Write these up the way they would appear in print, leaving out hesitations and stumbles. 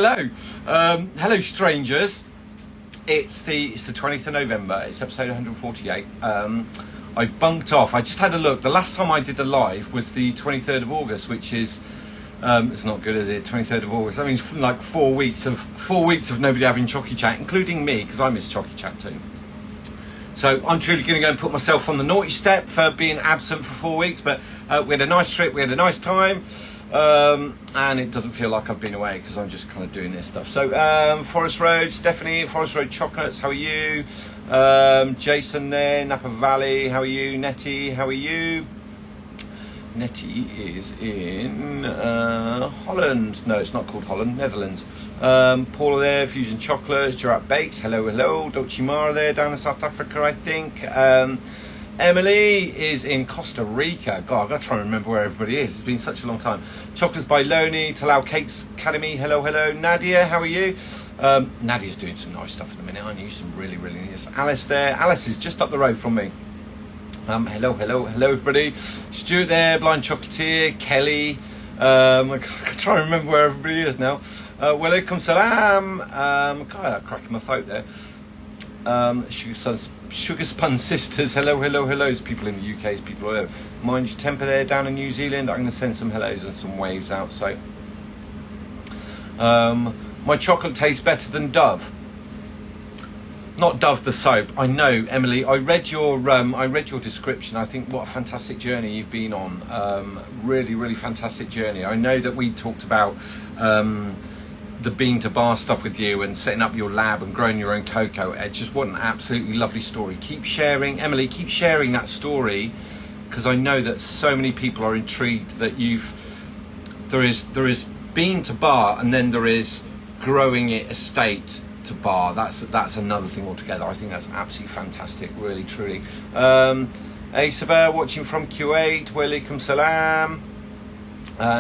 Hello, hello strangers. It's the 20th of November. It's episode 148. I bunked off. I just had a look. The last time I did a live was the 23rd of August, which is it's not good, is it? 23rd of August. That means like 4 weeks of nobody having Chocy Chat, including me, because I miss Chocy Chat too. So I'm truly going to go and put myself on the naughty step for being absent for 4 weeks. But we had a nice trip. We had a nice time. And it doesn't feel like I've been away because I'm just kind of doing this stuff. So Forest Road, Stephanie, Forest Road Chocolates, how are you? Jason there, Napa Valley, how are you? Nettie, how are you? Nettie is in Holland. No, it's not called Holland, Netherlands. Paula there, Fusion Chocolates, Gerard Bates, hello. Dolce Mara there, down in South Africa, I think. Emily is in Costa Rica. God, I've got to try and remember where everybody is. It's been such a long time. Chocolates by Loney, Talau Cakes Academy. Hello. Nadia, how are you? Nadia's doing some nice stuff at the minute. I knew some really nice. Alice there. Alice is just up the road from me. Hello, everybody. Stuart there, Blind Chocolatier. Kelly. I can try and remember where everybody is now. Walaikum salam. God, I'm cracking my throat there. Sugar Spun Sisters, hello. There's people in the UK, there's people all over. Mind your temper there down in New Zealand. I'm going to send some hellos and some waves out. So, my chocolate tastes better than Dove. Not Dove the soap. I know, Emily. I read your description. I think what a fantastic journey you've been on. Really fantastic journey. I know that we talked about the bean to bar stuff with you and setting up your lab and growing your own cocoa. Just what an absolutely lovely story. Keep sharing, Emily, keep sharing that story, because I know that so many people are intrigued that there is bean to bar, and then there is growing it estate to bar. That's another thing altogether. I think that's absolutely fantastic, really, truly. Asaba watching from Kuwait, walaikum salam.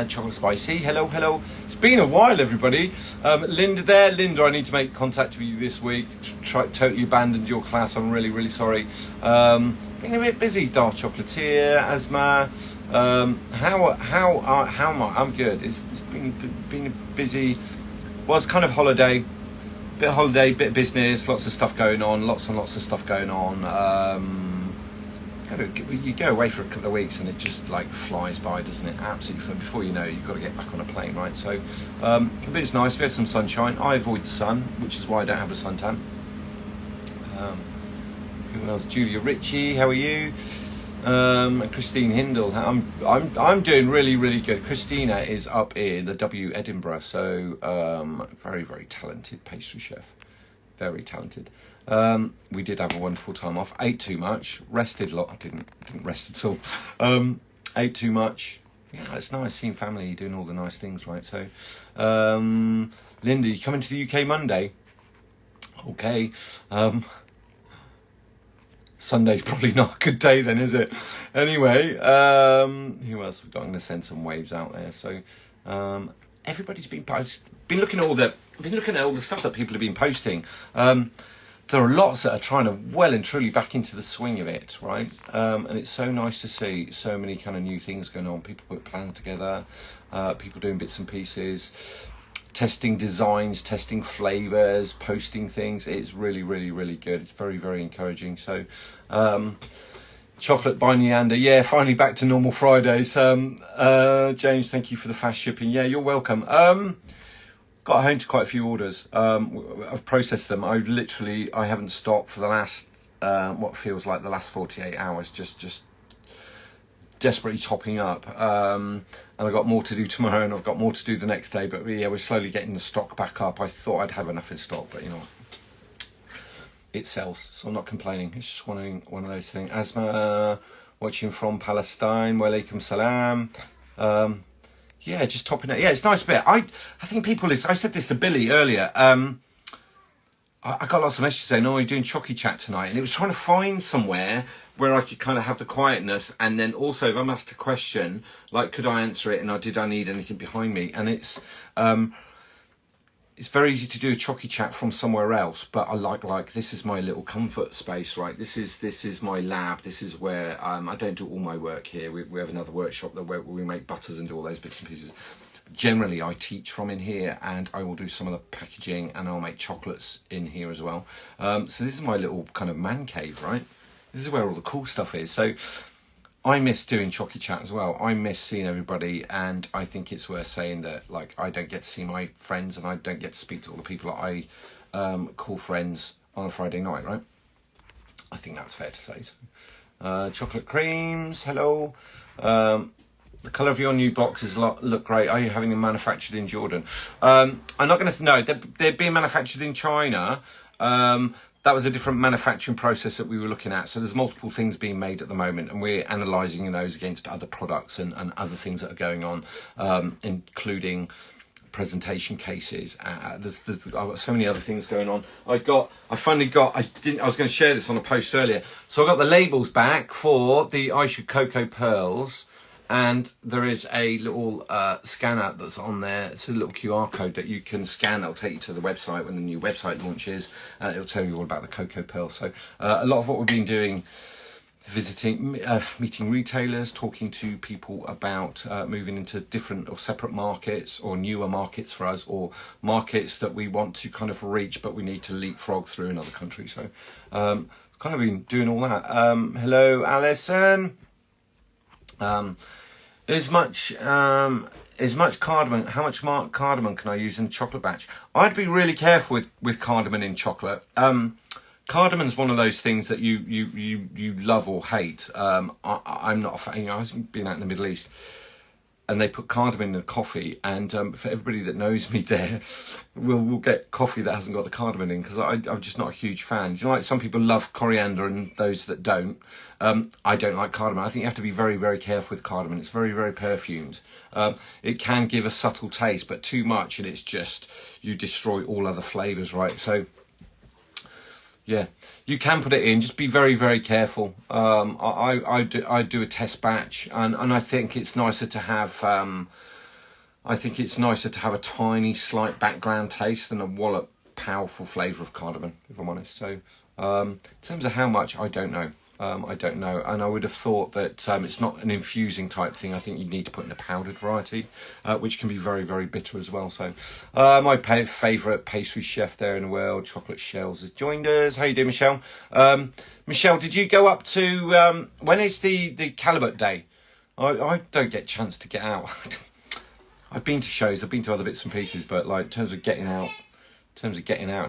Chocolate Spicy, hello. It's been a while, everybody. Linda there. Linda, I need to make contact with you this week. Totally abandoned your class. I'm really sorry. Been a bit busy. Dark Chocolatier, Asma. How am I? I'm good. It's been a busy. Well, it's kind of holiday. Bit of holiday, bit of business. Lots of stuff going on. Lots and lots of stuff going on. You go away for a couple of weeks and it just like flies by, doesn't it? Absolutely. Before you know, you've got to get back on a plane, right? So, but it's nice. We had some sunshine. I avoid the sun, which is why I don't have a suntan. Who else? Julia Ritchie, how are you? And Christine Hindle. I'm doing really good. Christina is up in the W Edinburgh, so very talented pastry chef. Very talented. We did have a wonderful time off. Ate too much. Rested a lot. I didn't rest at all. Ate too much. Yeah, it's nice seeing family doing all the nice things, right? So, Linda, you coming to the UK Monday? Okay. Sunday's probably not a good day then, is it? Anyway, who else we've got? I'm going to send some waves out there. So, everybody's been looking at all the stuff that people have been posting. There are lots that are trying to well and truly back into the swing of it, right? And it's so nice to see so many kind of new things going on. People put plans together, people doing bits and pieces, testing designs, testing flavours, posting things. It's really good. It's very encouraging. So, chocolate by Neander. Yeah, finally back to normal Fridays. James, thank you for the fast shipping. Yeah, you're welcome. Got home to quite a few orders. I've processed them. I haven't stopped for the last what feels like the last 48 hours, just desperately topping up. And I've got more to do tomorrow, and I've got more to do the next day. But yeah, we're slowly getting the stock back up. I thought I'd have enough in stock, but you know, it sells, so I'm not complaining. It's just one of those things. Asma, watching from Palestine. Walaikum salam. Yeah, just topping it. Yeah, it's a nice bit. I think people I said this to Billy earlier. I got lots of messages saying, "Oh, you're doing Chocy Chat tonight," and it was trying to find somewhere where I could kind of have the quietness, and then also if I'm asked a question, like, could I answer it, and did I need anything behind me? And it's very easy to do a Chocy Chat from somewhere else, but I like this is my little comfort space, right? This is my lab. This is where I don't do all my work here. We have another workshop where we make butters and do all those bits and pieces. generally I teach from in here, and I will do some of the packaging, and I'll make chocolates in here as well. So this is my little kind of man cave, right? This is where all the cool stuff is. So I miss doing Chocy Chat as well. I miss seeing everybody, and I think it's worth saying that, like, I don't get to see my friends, and I don't get to speak to all the people that I call friends on a Friday night, right? I think that's fair to say. So, chocolate creams, hello. The colour of your new boxes look great. Are you having them manufactured in Jordan? I'm not going to know. They're being manufactured in China. That was a different manufacturing process that we were looking at. So there's multiple things being made at the moment, and we're analysing those against other products and other things that are going on, including presentation cases. I've got so many other things going on. I was going to share this on a post earlier. So I got the labels back for the Aisha Cocoa Pearls, and there is a little scanner that's on there. It's a little QR code that you can scan. That'll take you to the website when the new website launches. It'll tell you all about the cocoa pearl. So a lot of what we've been doing, visiting, meeting retailers, talking to people about moving into different or separate markets, or newer markets for us, or markets that we want to kind of reach but we need to leapfrog through in other countries. So kind of been doing all that. Hello, Alison. As much cardamom. How much cardamom can I use in a chocolate batch? I'd be really careful with cardamom in chocolate. Cardamon's one of those things that you love or hate. I'm not a fan. I've been out in the Middle East, and they put cardamom in the coffee, and for everybody that knows me there, we'll get coffee that hasn't got the cardamom in, because I'm just not a huge fan. You know, like some people love coriander and those that don't. I don't like cardamom. I think you have to be very, very careful with cardamom. It's very, very perfumed. It can give a subtle taste, but too much and it's just, you destroy all other flavours, right? So yeah, you can put it in. Just be very, very careful. I do a test batch, and I think it's nicer to have. I think it's nicer to have a tiny, slight background taste than a wallop powerful flavour of cardamom, if I'm honest. So, in terms of how much, I don't know. I don't know, and I would have thought that it's not an infusing type thing. I think you need to put in a powdered variety, which can be very, very bitter as well. So my favourite pastry chef there in the world, Chocolate Shells, has joined us. How you doing, Michelle? Michelle, did you go up to when is the Calibut Day? I don't get a chance to get out. I've been to shows, I've been to other bits and pieces, but like in terms of getting out in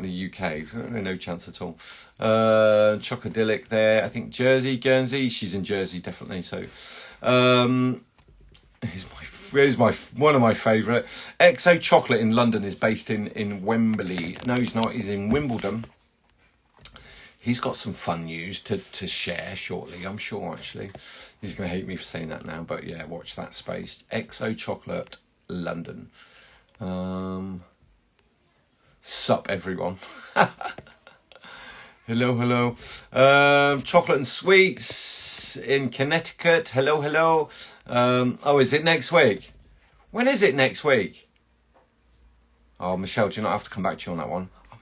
the UK, no chance at all. Chocodilic there, I think Jersey, Guernsey, she's in Jersey definitely. So here's one of my favourite. XO Chocolate in London is based in Wembley. No, he's not, he's in Wimbledon. He's got some fun news to share shortly, I'm sure. Actually, he's going to hate me for saying that now, but yeah, watch that space. XO Chocolate London. Sup everyone. Hello. Chocolate and Sweets in Connecticut. Hello. Oh, is it next week? When is it next week? Oh, Michelle, do you not have to come back to you on that one? I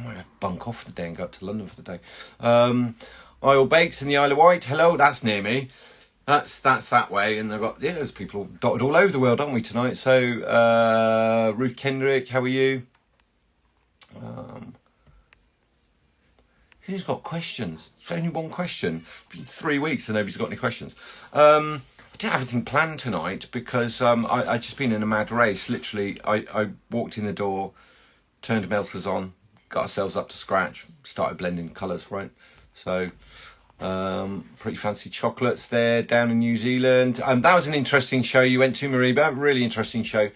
might have to bunk off the day and go up to London for the day. Isle Bakes in the Isle of Wight. Hello, that's near me. That's that way, and there's people dotted all over the world, aren't we, tonight? So Ruth Kendrick, how are you? Who's got questions? It's only one question. It's been 3 weeks and nobody's got any questions. I didn't have anything planned tonight because I just been in a mad race. Literally, I walked in the door, turned melters on, got ourselves up to scratch, started blending colours, right? So pretty fancy chocolates there down in New Zealand. That was an interesting show you went to, Mariba. Really interesting show.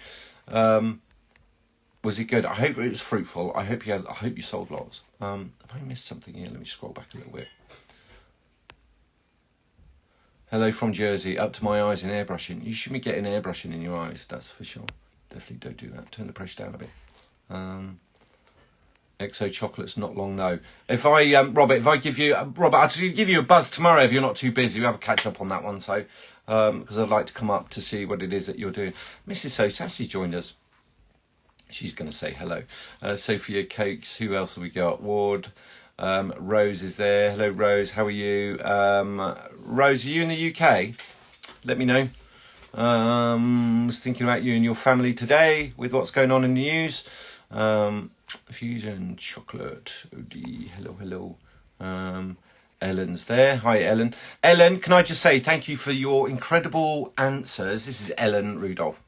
Was it good? I hope it was fruitful. I hope you sold lots. Have I missed something here? Let me scroll back a little bit. Hello from Jersey. Up to my eyes in airbrushing. You should be getting airbrushing in your eyes. That's for sure. Definitely don't do that. Turn the pressure down a bit. XO Chocolate's not long, no. If I, Robert, I'll give you a buzz tomorrow if you're not too busy. We'll have a catch up on that one. So, because I'd like to come up to see what it is that you're doing. Mrs. So Sassy joined us. She's going to say hello. Sophia Cakes. Who else have we got? Ward. Rose is there. Hello, Rose. How are you? Rose, are you in the UK? Let me know. Was thinking about you and your family today with what's going on in the news. Fusion chocolate. Odie, hello. Ellen's there. Hi, Ellen. Ellen, can I just say thank you for your incredible answers. This is Ellen Rudolph.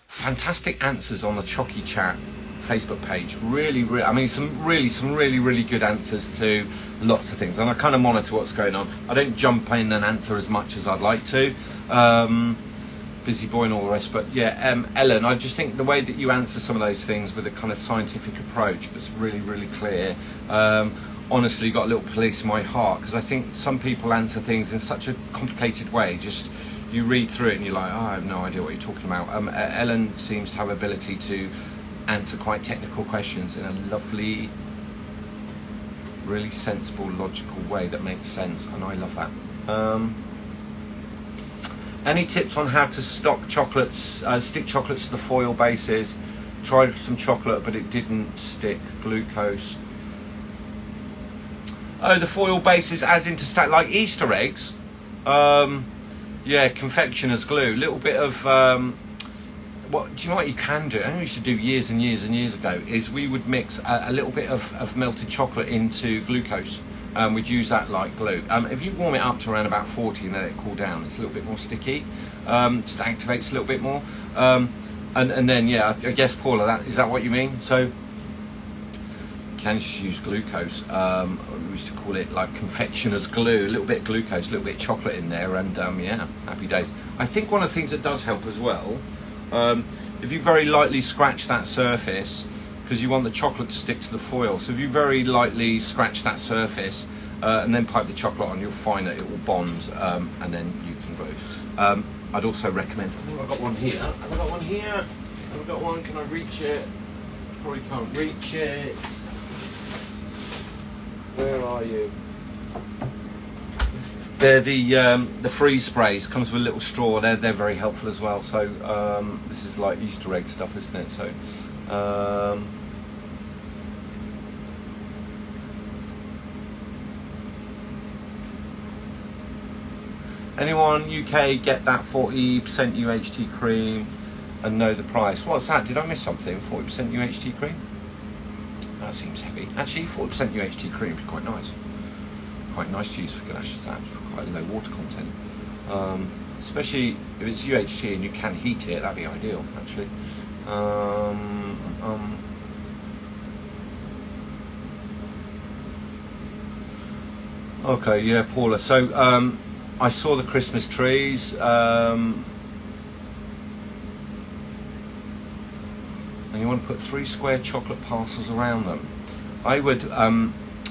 Fantastic answers on the Chocy Chat Facebook page. Really, I mean, some really good answers to lots of things. And I kind of monitor what's going on. I don't jump in and answer as much as I'd like to. Busy boy and all the rest. But yeah, Ellen, I just think the way that you answer some of those things with a kind of scientific approach, but it's really clear. Honestly, got a little place in my heart, because I think some people answer things in such a complicated way. Just you read through it and you're like, oh, I have no idea what you're talking about. Ellen seems to have ability to answer quite technical questions in a lovely, really sensible, logical way that makes sense, and I love that. Any tips on how to stock chocolates, stick chocolates to the foil bases? Tried some chocolate, but it didn't stick. Glucose. Oh, the foil bases as into stack, like Easter eggs. Yeah, confectioner's glue. Little bit of what do you know what you can do? I know we used to do years and years ago. Is we would mix a little bit of melted chocolate into glucose. We'd use that like glue. If you warm it up to around about 40 and let it cool down, it's a little bit more sticky. Just activates a little bit more. And then yeah, I guess Paula, is that what you mean? So. Can just use glucose. We used to call it like confectioner's glue. A little bit of glucose, a little bit of chocolate in there, and yeah, happy days. I think one of the things that does help as well, if you very lightly scratch that surface, because you want the chocolate to stick to the foil. So if you very lightly scratch that surface and then pipe the chocolate on, you'll find that it will bond, and then you can glue. I'd also recommend. Oh, I've got one here. Have I got one here? Have I got one? Can I reach it? Probably can't reach it. Where are you? They're the freeze sprays. Comes with a little straw. They're very helpful as well. So this is like Easter egg stuff, isn't it? So anyone UK get that 40% UHT cream and know the price? What's that? Did I miss something? 40% UHT cream? That seems heavy. Actually, 40% UHT cream would be quite nice. Quite nice to use for ganaches. That's quite low water content. Especially if it's UHT and you can heat it, that'd be ideal, actually. Okay, yeah, Paula. So I saw the Christmas trees. And you want to put 3 square chocolate parcels around them. I would,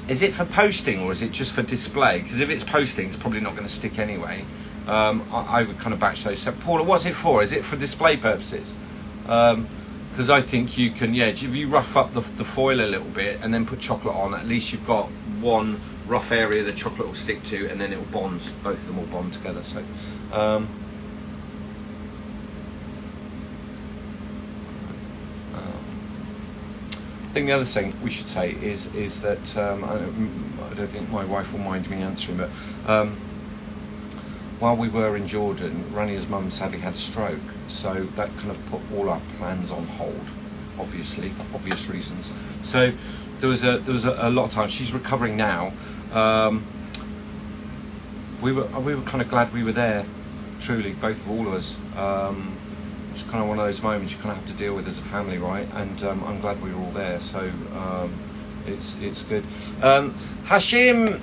is it for posting or is it just for display? Because if it's posting, it's probably not going to stick anyway. I would kind of batch those. So Paula, what's it for? Is it for display purposes? Because I think you can, yeah, if you rough up the foil a little bit and then put chocolate on, at least you've got one rough area the chocolate will stick to, and then it will bond, both of them will bond together. So I think the other thing we should say is that I don't think my wife will mind me answering, but while we were in Jordan, Rania's mum sadly had a stroke, so that kind of put all our plans on hold, obviously, for obvious reasons. So there was a lot of time. She's recovering now. We were kind of glad we were there, truly, both of all of us. It's kind of one of those moments you kind of have to deal with as a family, right? And I'm glad we were all there. So it's good. Hashim,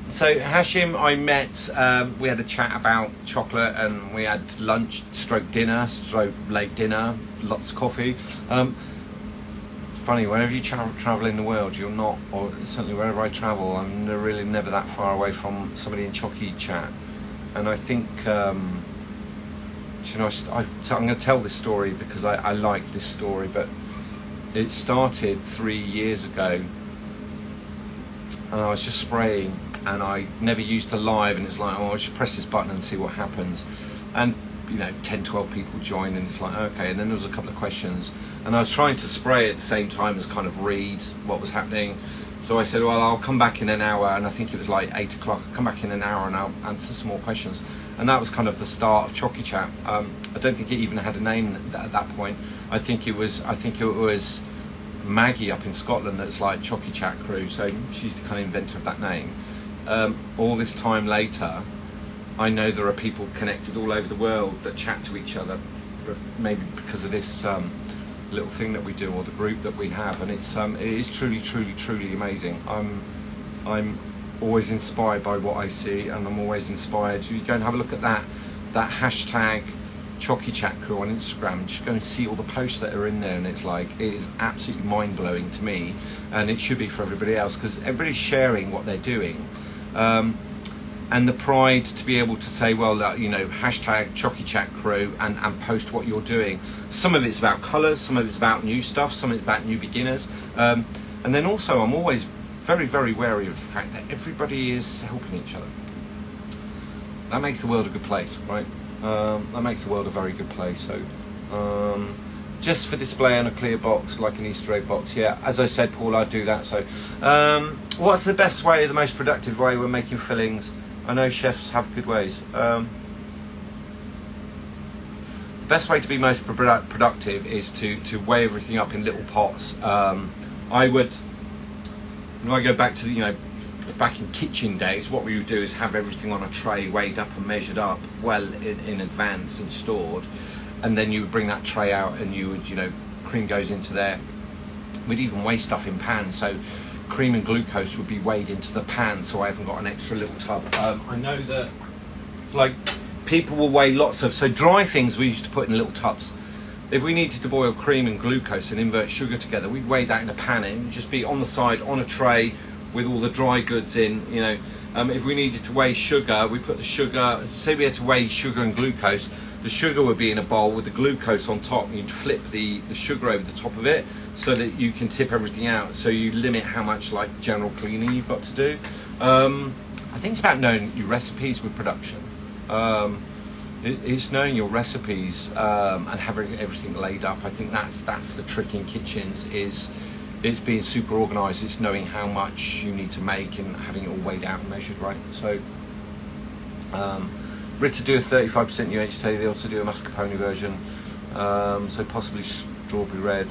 so Hashim, I met. We had a chat about chocolate, and we had lunch, stroke dinner, stroke late dinner, lots of coffee. It's funny, wherever you travel in the world, you're not, or certainly wherever I travel, I'm really never that far away from somebody in Chocy Chat. And I think, you know, I'm going to tell this story because I like this story, but it started 3 years ago, and I was just spraying, and I never used to live, and it's like, oh, I'll just press this button and see what happens. And, you know, 10, 12 people joined, and it's like, okay, and then there was a couple of questions, and I was trying to spray at the same time as kind of read what was happening. So I said, well, I'll come back in an hour, and I think it was like 8 o'clock. I'll come back in an hour and I'll answer some more questions. and that was kind of the start of Chocy Chat. I don't think it even had a name at that point. I think it was Maggie up in Scotland that's like Chocy Chat Crew, so she's the kind of inventor of that name. All this time later, I know there are people connected all over the world that chat to each other, maybe because of this little thing that we do, or the group that we have, and it is truly amazing. I'm always inspired by what I see, and I'm always inspired. You go and have a look at that hashtag Chocy Chat Crew on Instagram, and just go and see all the posts that are in there, and it's like, it is absolutely mind-blowing to me, and it should be for everybody else, because everybody's sharing what they're doing, and the pride to be able to say, well, you know, hashtag Chocy Chat Crew, and post what you're doing. Some of it's about colours, some of it's about new stuff, some of it's about new beginners, and then also I'm always very wary of the fact that everybody is helping each other. That makes the world a good place, right? That makes the world a very good place. So just for display on a clear box, like an Easter egg box, yeah, as I said, Paul, I'd do that. So what's the best way, the most productive way when making fillings? I know chefs have good ways. The best way to be most productive is to weigh everything up in little pots. I would, if I go back to back in kitchen days, what we would do is have everything on a tray, weighed up and measured up well in advance and stored, and then you would bring that tray out and you would, cream goes into there. We'd even weigh stuff in pans, so cream and glucose would be weighed into the pan, so I haven't got an extra little tub. I know that like people will weigh lots of, so dry things we used to put in little tubs. If we needed to boil cream and glucose and invert sugar together, we'd weigh that in a pan, and it would just be on the side on a tray with all the dry goods in. If we needed to weigh sugar, we put the sugar, say we had to weigh sugar and glucose, the sugar would be in a bowl with the glucose on top, and you'd flip the sugar over the top of it so that you can tip everything out, so you limit how much like general cleaning you've got to do. I think it's about knowing your recipes with production. It's knowing your recipes and having everything laid up. I think that's the trick in kitchens, is it's being super organised. It's knowing how much you need to make and having it all weighed out and measured right. So Ritter do a 35% UHT. They also do a mascarpone version, so possibly strawberry red.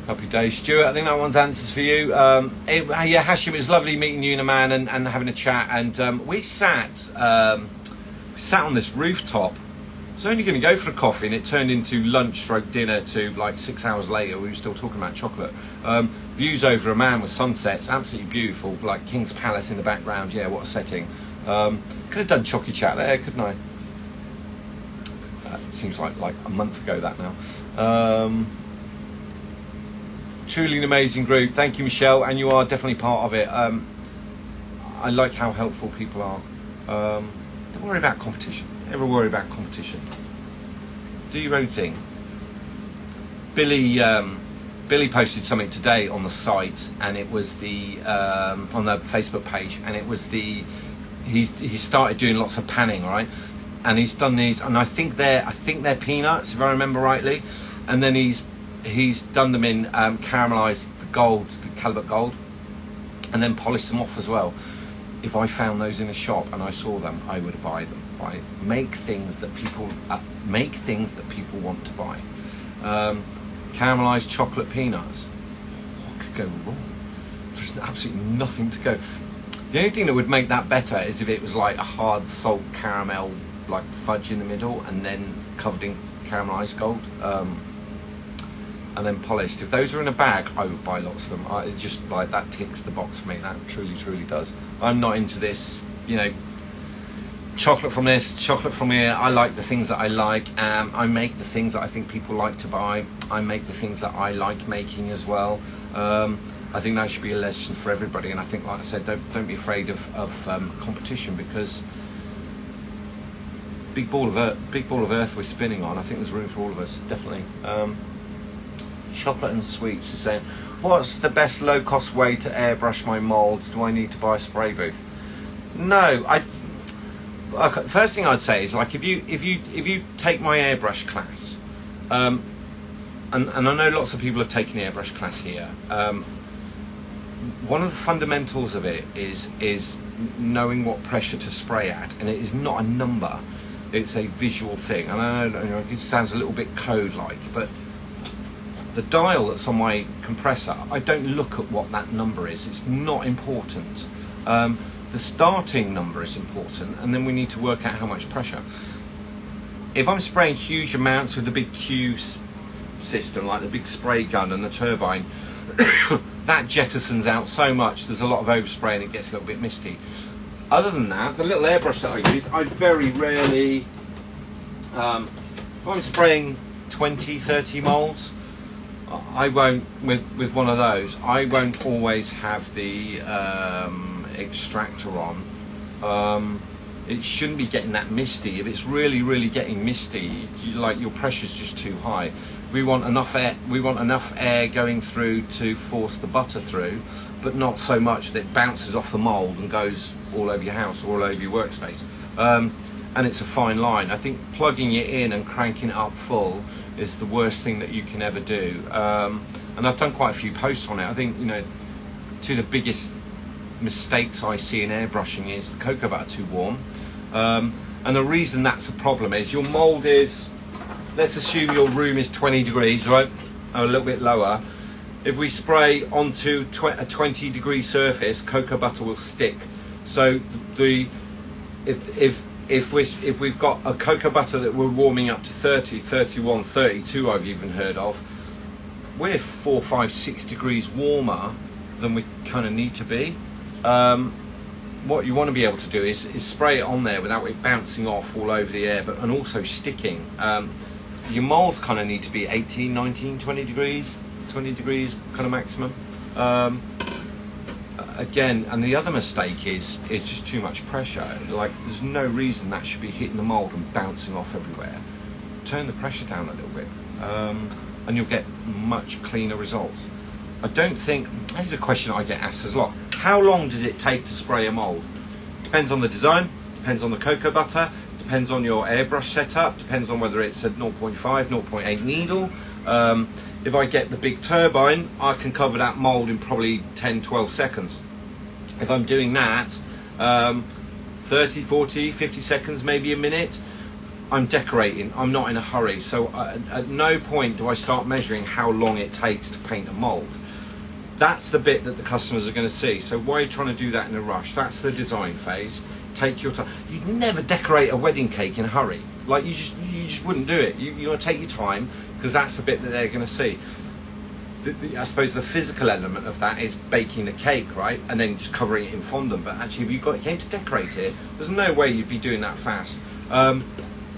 Happy days, Stuart. I think that one's answers for you. Yeah, Hashim, it was lovely meeting you and a man and having a chat. And we sat on this rooftop. I was only going to go for a coffee, and it turned into lunch / dinner to like 6 hours later. We were still talking about chocolate. Views over a man with sunsets, absolutely beautiful. Like King's Palace in the background. Yeah, what a setting. Could have done Chocy Chat there, couldn't I? Seems like a month ago that now. Truly an amazing group. Thank you, Michelle, and you are definitely part of it. I like how helpful people are. Don't worry about competition. Never worry about competition. Do your own thing. Billy posted something today on the site, and it was on the Facebook page, and it was he started doing lots of panning, right? And he's done these, and I think they're peanuts, if I remember rightly, and then he's done them in caramelised gold, the Calibut gold, and then polished them off as well. If I found those in a shop and I saw them, I would buy them. Right? Make things that people want to buy. Caramelised chocolate peanuts. What could go wrong? There's absolutely nothing to go. The only thing that would make that better is if it was like a hard salt caramel, like fudge in the middle, and then covered in caramelised gold. And then polished. If those are in a bag, I would buy lots of them. It's just like that ticks the box for me. That truly does. I'm not into this, chocolate from this, chocolate from here. I like the things that I like. I make the things that I think people like to buy. I make the things that I like making as well. I think that should be a lesson for everybody. And I think, like I said, don't be afraid of competition, because big ball of earth we're spinning on. I think there's room for all of us, definitely. Chocolate and Sweets is saying, what's the best low-cost way to airbrush my moulds? Do I need to buy a spray booth? No, first thing I'd say is, like, if you take my airbrush class, and I know lots of people have taken the airbrush class here. One of the fundamentals of it is knowing what pressure to spray at, and it is not a number, it's a visual thing. And I know it sounds a little bit code-like, but the dial that's on my compressor, I don't look at what that number is. It's not important. The starting number is important, and then we need to work out how much pressure. If I'm spraying huge amounts with the big Q system, like the big spray gun and the turbine, that jettisons out so much, there's a lot of overspray and it gets a little bit misty. Other than that, the little airbrush that I use, I very rarely, if I'm spraying 20, 30 moles, I won't, with one of those, I won't always have the extractor on. It shouldn't be getting that misty. If it's really getting misty, your pressure's just too high. We want enough air going through to force the butter through, but not so much that it bounces off the mold and goes all over your house or all over your workspace. And it's a fine line. I think plugging it in and cranking it up full is the worst thing that you can ever do. And I've done quite a few posts on it. I think, two of the biggest mistakes I see in airbrushing is the cocoa butter too warm. And the reason that's a problem is your mold is, let's assume your room is 20 degrees, right? Or a little bit lower. If we spray onto a 20 degree surface, cocoa butter will stick. So if we've got a cocoa butter that we're warming up to 30, 31, 32, I've even heard of, we're 4, 5, 6 degrees warmer than we kind of need to be. What you want to be able to do is spray it on there without it bouncing off all over the air, and also sticking. Your molds kind of need to be 18, 19, 20 degrees kind of maximum. Again, and the other mistake is just too much pressure. Like, there's no reason that should be hitting the mold and bouncing off everywhere. Turn the pressure down a little bit, and you'll get much cleaner results. I don't think, this is a question I get asked a lot. How long does it take to spray a mold? Depends on the design, depends on the cocoa butter, depends on your airbrush setup, depends on whether it's a 0.5, 0.8 needle. If I get the big turbine, I can cover that mold in probably 10, 12 seconds. If I'm doing that, 30, 40, 50 seconds, maybe a minute, I'm decorating, I'm not in a hurry. So at no point do I start measuring how long it takes to paint a mold. That's the bit that the customers are going to see. So why are you trying to do that in a rush? That's the design phase. Take your time. You'd never decorate a wedding cake in a hurry. Like, you just wouldn't do it. You want to take your time, because that's the bit that they're going to see. I suppose the physical element of that is baking the cake, right, and then just covering it in fondant. But actually, if you came to decorate it, there's no way you'd be doing that fast.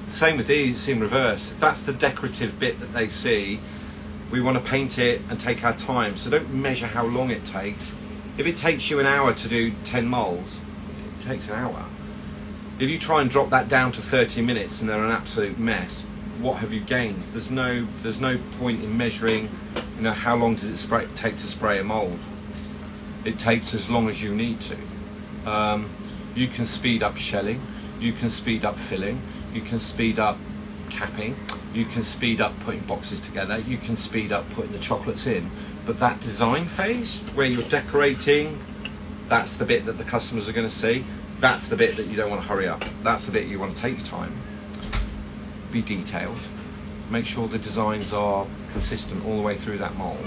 Same with these in reverse. That's the decorative bit that they see. We want to paint it and take our time, so don't measure how long it takes. If it takes you an hour to do 10 molds, it takes an hour. If you try and drop that down to 30 minutes and they're an absolute mess, what have you gained? There's no point in measuring, how long does it take to spray a mold. It takes as long as you need to. You can speed up shelling, you can speed up filling, you can speed up capping, you can speed up putting boxes together, you can speed up putting the chocolates in. But that design phase where you're decorating, that's the bit that the customers are going to see. That's the bit that you don't want to hurry up. That's the bit you want to take your time. Be detailed. Make sure the designs are consistent all the way through that mold.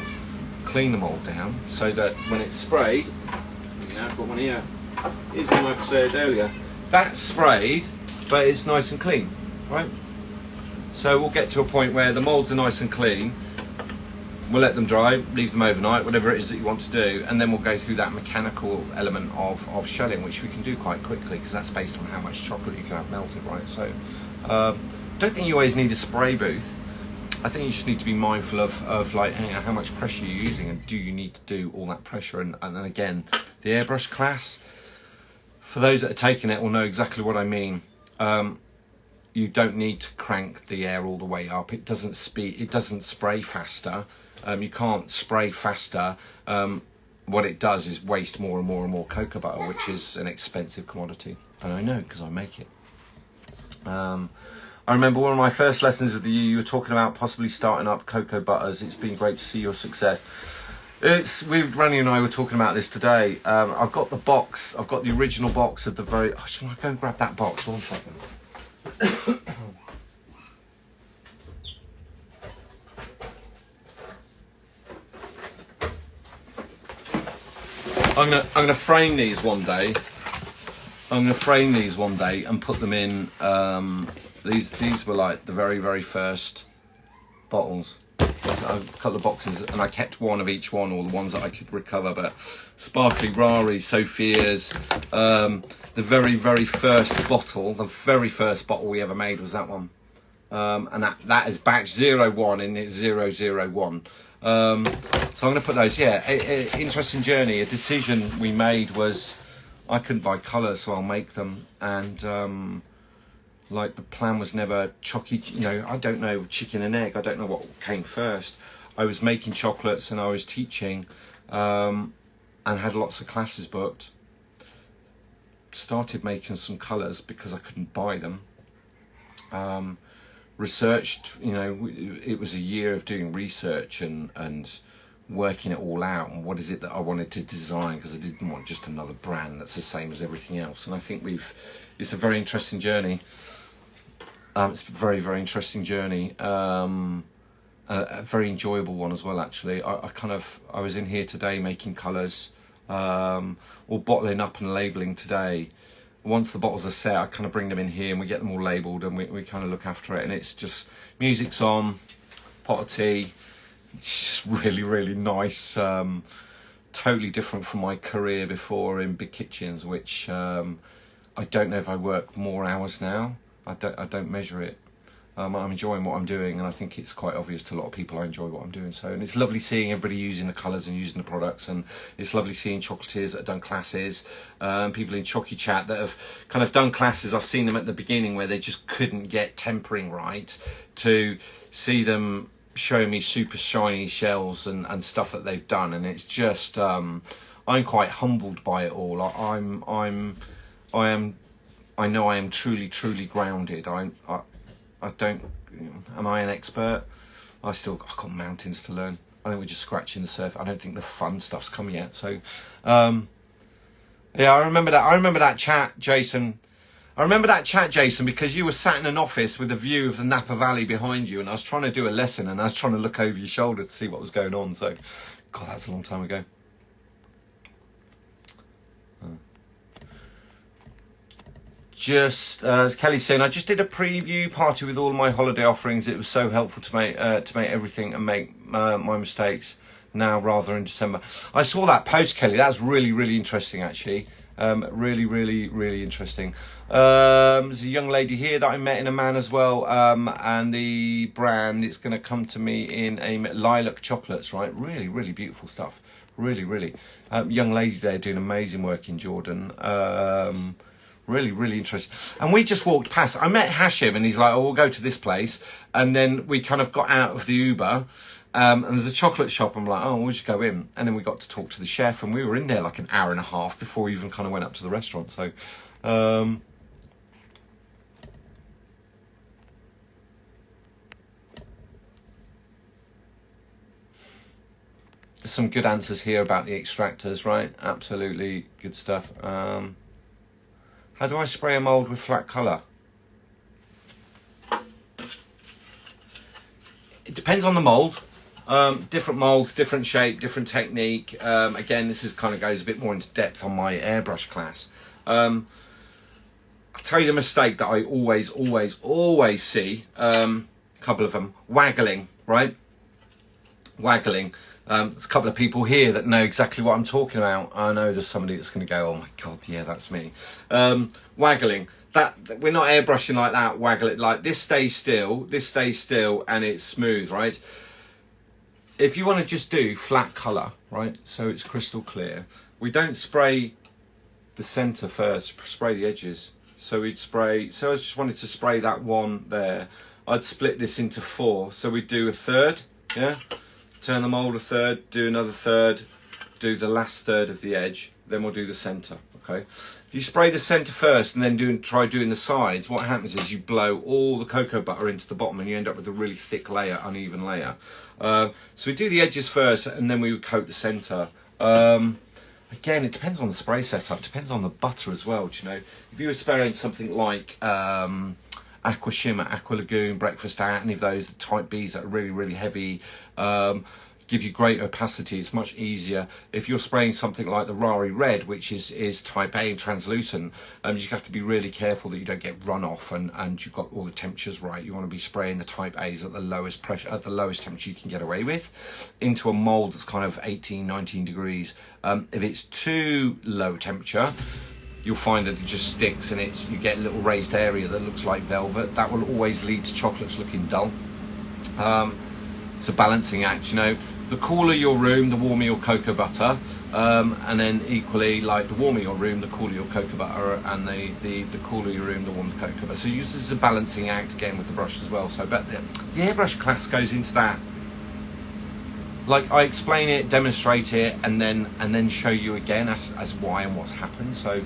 Clean the mold down so that when it's sprayed, I've got one here. Here's one I said earlier. That's sprayed, but it's nice and clean, right? So we'll get to a point where the molds are nice and clean. We'll let them dry, leave them overnight, whatever it is that you want to do, and then we'll go through that mechanical element of shelling, which we can do quite quickly, because that's based on how much chocolate you can have melted, right? So don't think you always need a spray booth. I think you just need to be mindful of like how much pressure you're using, and do you need to do all that pressure. And then again, the airbrush class, for those that are taking it will know exactly what I mean. You don't need to crank the air all the way up. It doesn't spray faster. You can't spray faster. What it does is waste more and more and more cocoa butter, which is an expensive commodity. And I know, because I make it. I remember one of my first lessons with you were talking about possibly starting up cocoa butters. It's been great to see your success. Randy and I were talking about this today. I've got the box. I've got the original box of the very. Oh, shall I go and grab that box? 1 second. I'm gonna frame these one day. And put them in. These were like the very first bottles. So a couple of boxes, and I kept one of each one, or the ones that I could recover. But Sparkly Rari, Sophia's, the very first bottle, the very first bottle we ever made was that one, and that is batch 01 and it's 001. So I'm going to put those. Yeah, interesting journey. A decision we made was I couldn't buy colours, so I'll make them, and like the plan was never chocky, you know, I don't know, chicken and egg, I don't know what came first. I was making chocolates and I was teaching, and had lots of classes booked. Started making some colours because I couldn't buy them. Researched, you know, it was a year of doing research and working it all out, and what is it that I wanted to design, because I didn't want just another brand that's the same as everything else. And I think it's a very interesting journey. It's a very interesting journey, a very enjoyable one as well. Actually, I was in here today making colours, or bottling up and labelling today. Once the bottles are set, I kind of bring them in here and we get them all labelled, and we kind of look after it. And it's just music's on, pot of tea. It's just really nice. Totally different from my career before in big kitchens, which I don't know if I work more hours now. I don't measure it. I'm enjoying what I'm doing, and I think it's quite obvious to a lot of people I enjoy what I'm doing. So, and it's lovely seeing everybody using the colours and using the products, and it's lovely seeing chocolatiers that have done classes, people in Chocy Chat that have kind of done classes. I've seen them at the beginning where they just couldn't get tempering right, to see them show me super shiny shells and stuff that they've done, and it's just I'm quite humbled by it all. I know I am truly grounded. I don't. Am I an expert? I've got mountains to learn. I think we're just scratching the surface. I don't think the fun stuff's come yet. So, yeah, I remember that chat, Jason. Because you were sat in an office with a view of the Napa Valley behind you, and I was trying to do a lesson, and I was trying to look over your shoulder to see what was going on. So, God, that's a long time ago. Just as Kelly's saying, I just did a preview party with all my holiday offerings. It was so helpful to make everything and make my mistakes now rather in December. I saw that post, Kelly. That's really interesting, actually. Really interesting. There's a young lady here that I met in a man as well, and the brand, it's going to come to me in a lilac chocolates, right? Really beautiful stuff. Really. Young lady there doing amazing work in Jordan. Really interesting. And we just walked past. I met Hashim, and he's like, "Oh, we'll go to this place." And then we kind of got out of the Uber, and there's a chocolate shop. I'm like, "Oh, we'll just go in." And then we got to talk to the chef, and we were in there like an hour and a half before we even kind of went up to the restaurant. So, there's some good answers here about the extractors, right? Absolutely good stuff. How do I spray a mould with flat colour? It depends on the mould. Different moulds, different shape, different technique. Again, this is kind of goes a bit more into depth on my airbrush class. I'll tell you the mistake that I always see. A couple of them. Waggling, right? Waggling. There's a couple of people here that know exactly what I'm talking about. I know there's somebody that's going to go, "Oh my God, yeah, that's me." Waggling. That we're not airbrushing like that. Waggle it like this stays still, and it's smooth, right? If you want to just do flat colour, right, so it's crystal clear, we don't spray the centre first, spray the edges. So we'd spray, so I just wanted to spray that one there. I'd split this into 4, so we'd do a third, yeah? Turn the mould a third, do another third, do the last third of the edge, then we'll do the centre, Okay, if you spray the centre first and then try doing the sides, what happens is you blow all the cocoa butter into the bottom and you end up with a really thick layer, uneven layer. So we do the edges first and then we would coat the centre. Again, it depends on the spray setup, depends on the butter as well. Do you know, if you were spraying something like Aqua Shimmer, Aqua Lagoon, Breakfast Out, any of those, the type Bs that are really, really heavy, give you great opacity, it's much easier. If you're spraying something like the Rari Red, which is type A translucent, you have to be really careful that you don't get runoff and you've got all the temperatures right. You want to be spraying the type A's at the lowest pressure, at the lowest temperature you can get away with, into a mold that's kind of 18, 19 degrees. If it's too low temperature, you'll find that it just sticks and you get a little raised area that looks like velvet. That will always lead to chocolates looking dull. It's a balancing act, you know. The cooler your room, the warmer your cocoa butter, and then equally, like the warmer your room, the cooler your cocoa butter, and the cooler your room, the warmer the cocoa butter. So use this as a balancing act again with the brush as well. So, but the airbrush class goes into that. Like I explain it, demonstrate it, and then show you again as why and what's happened. So.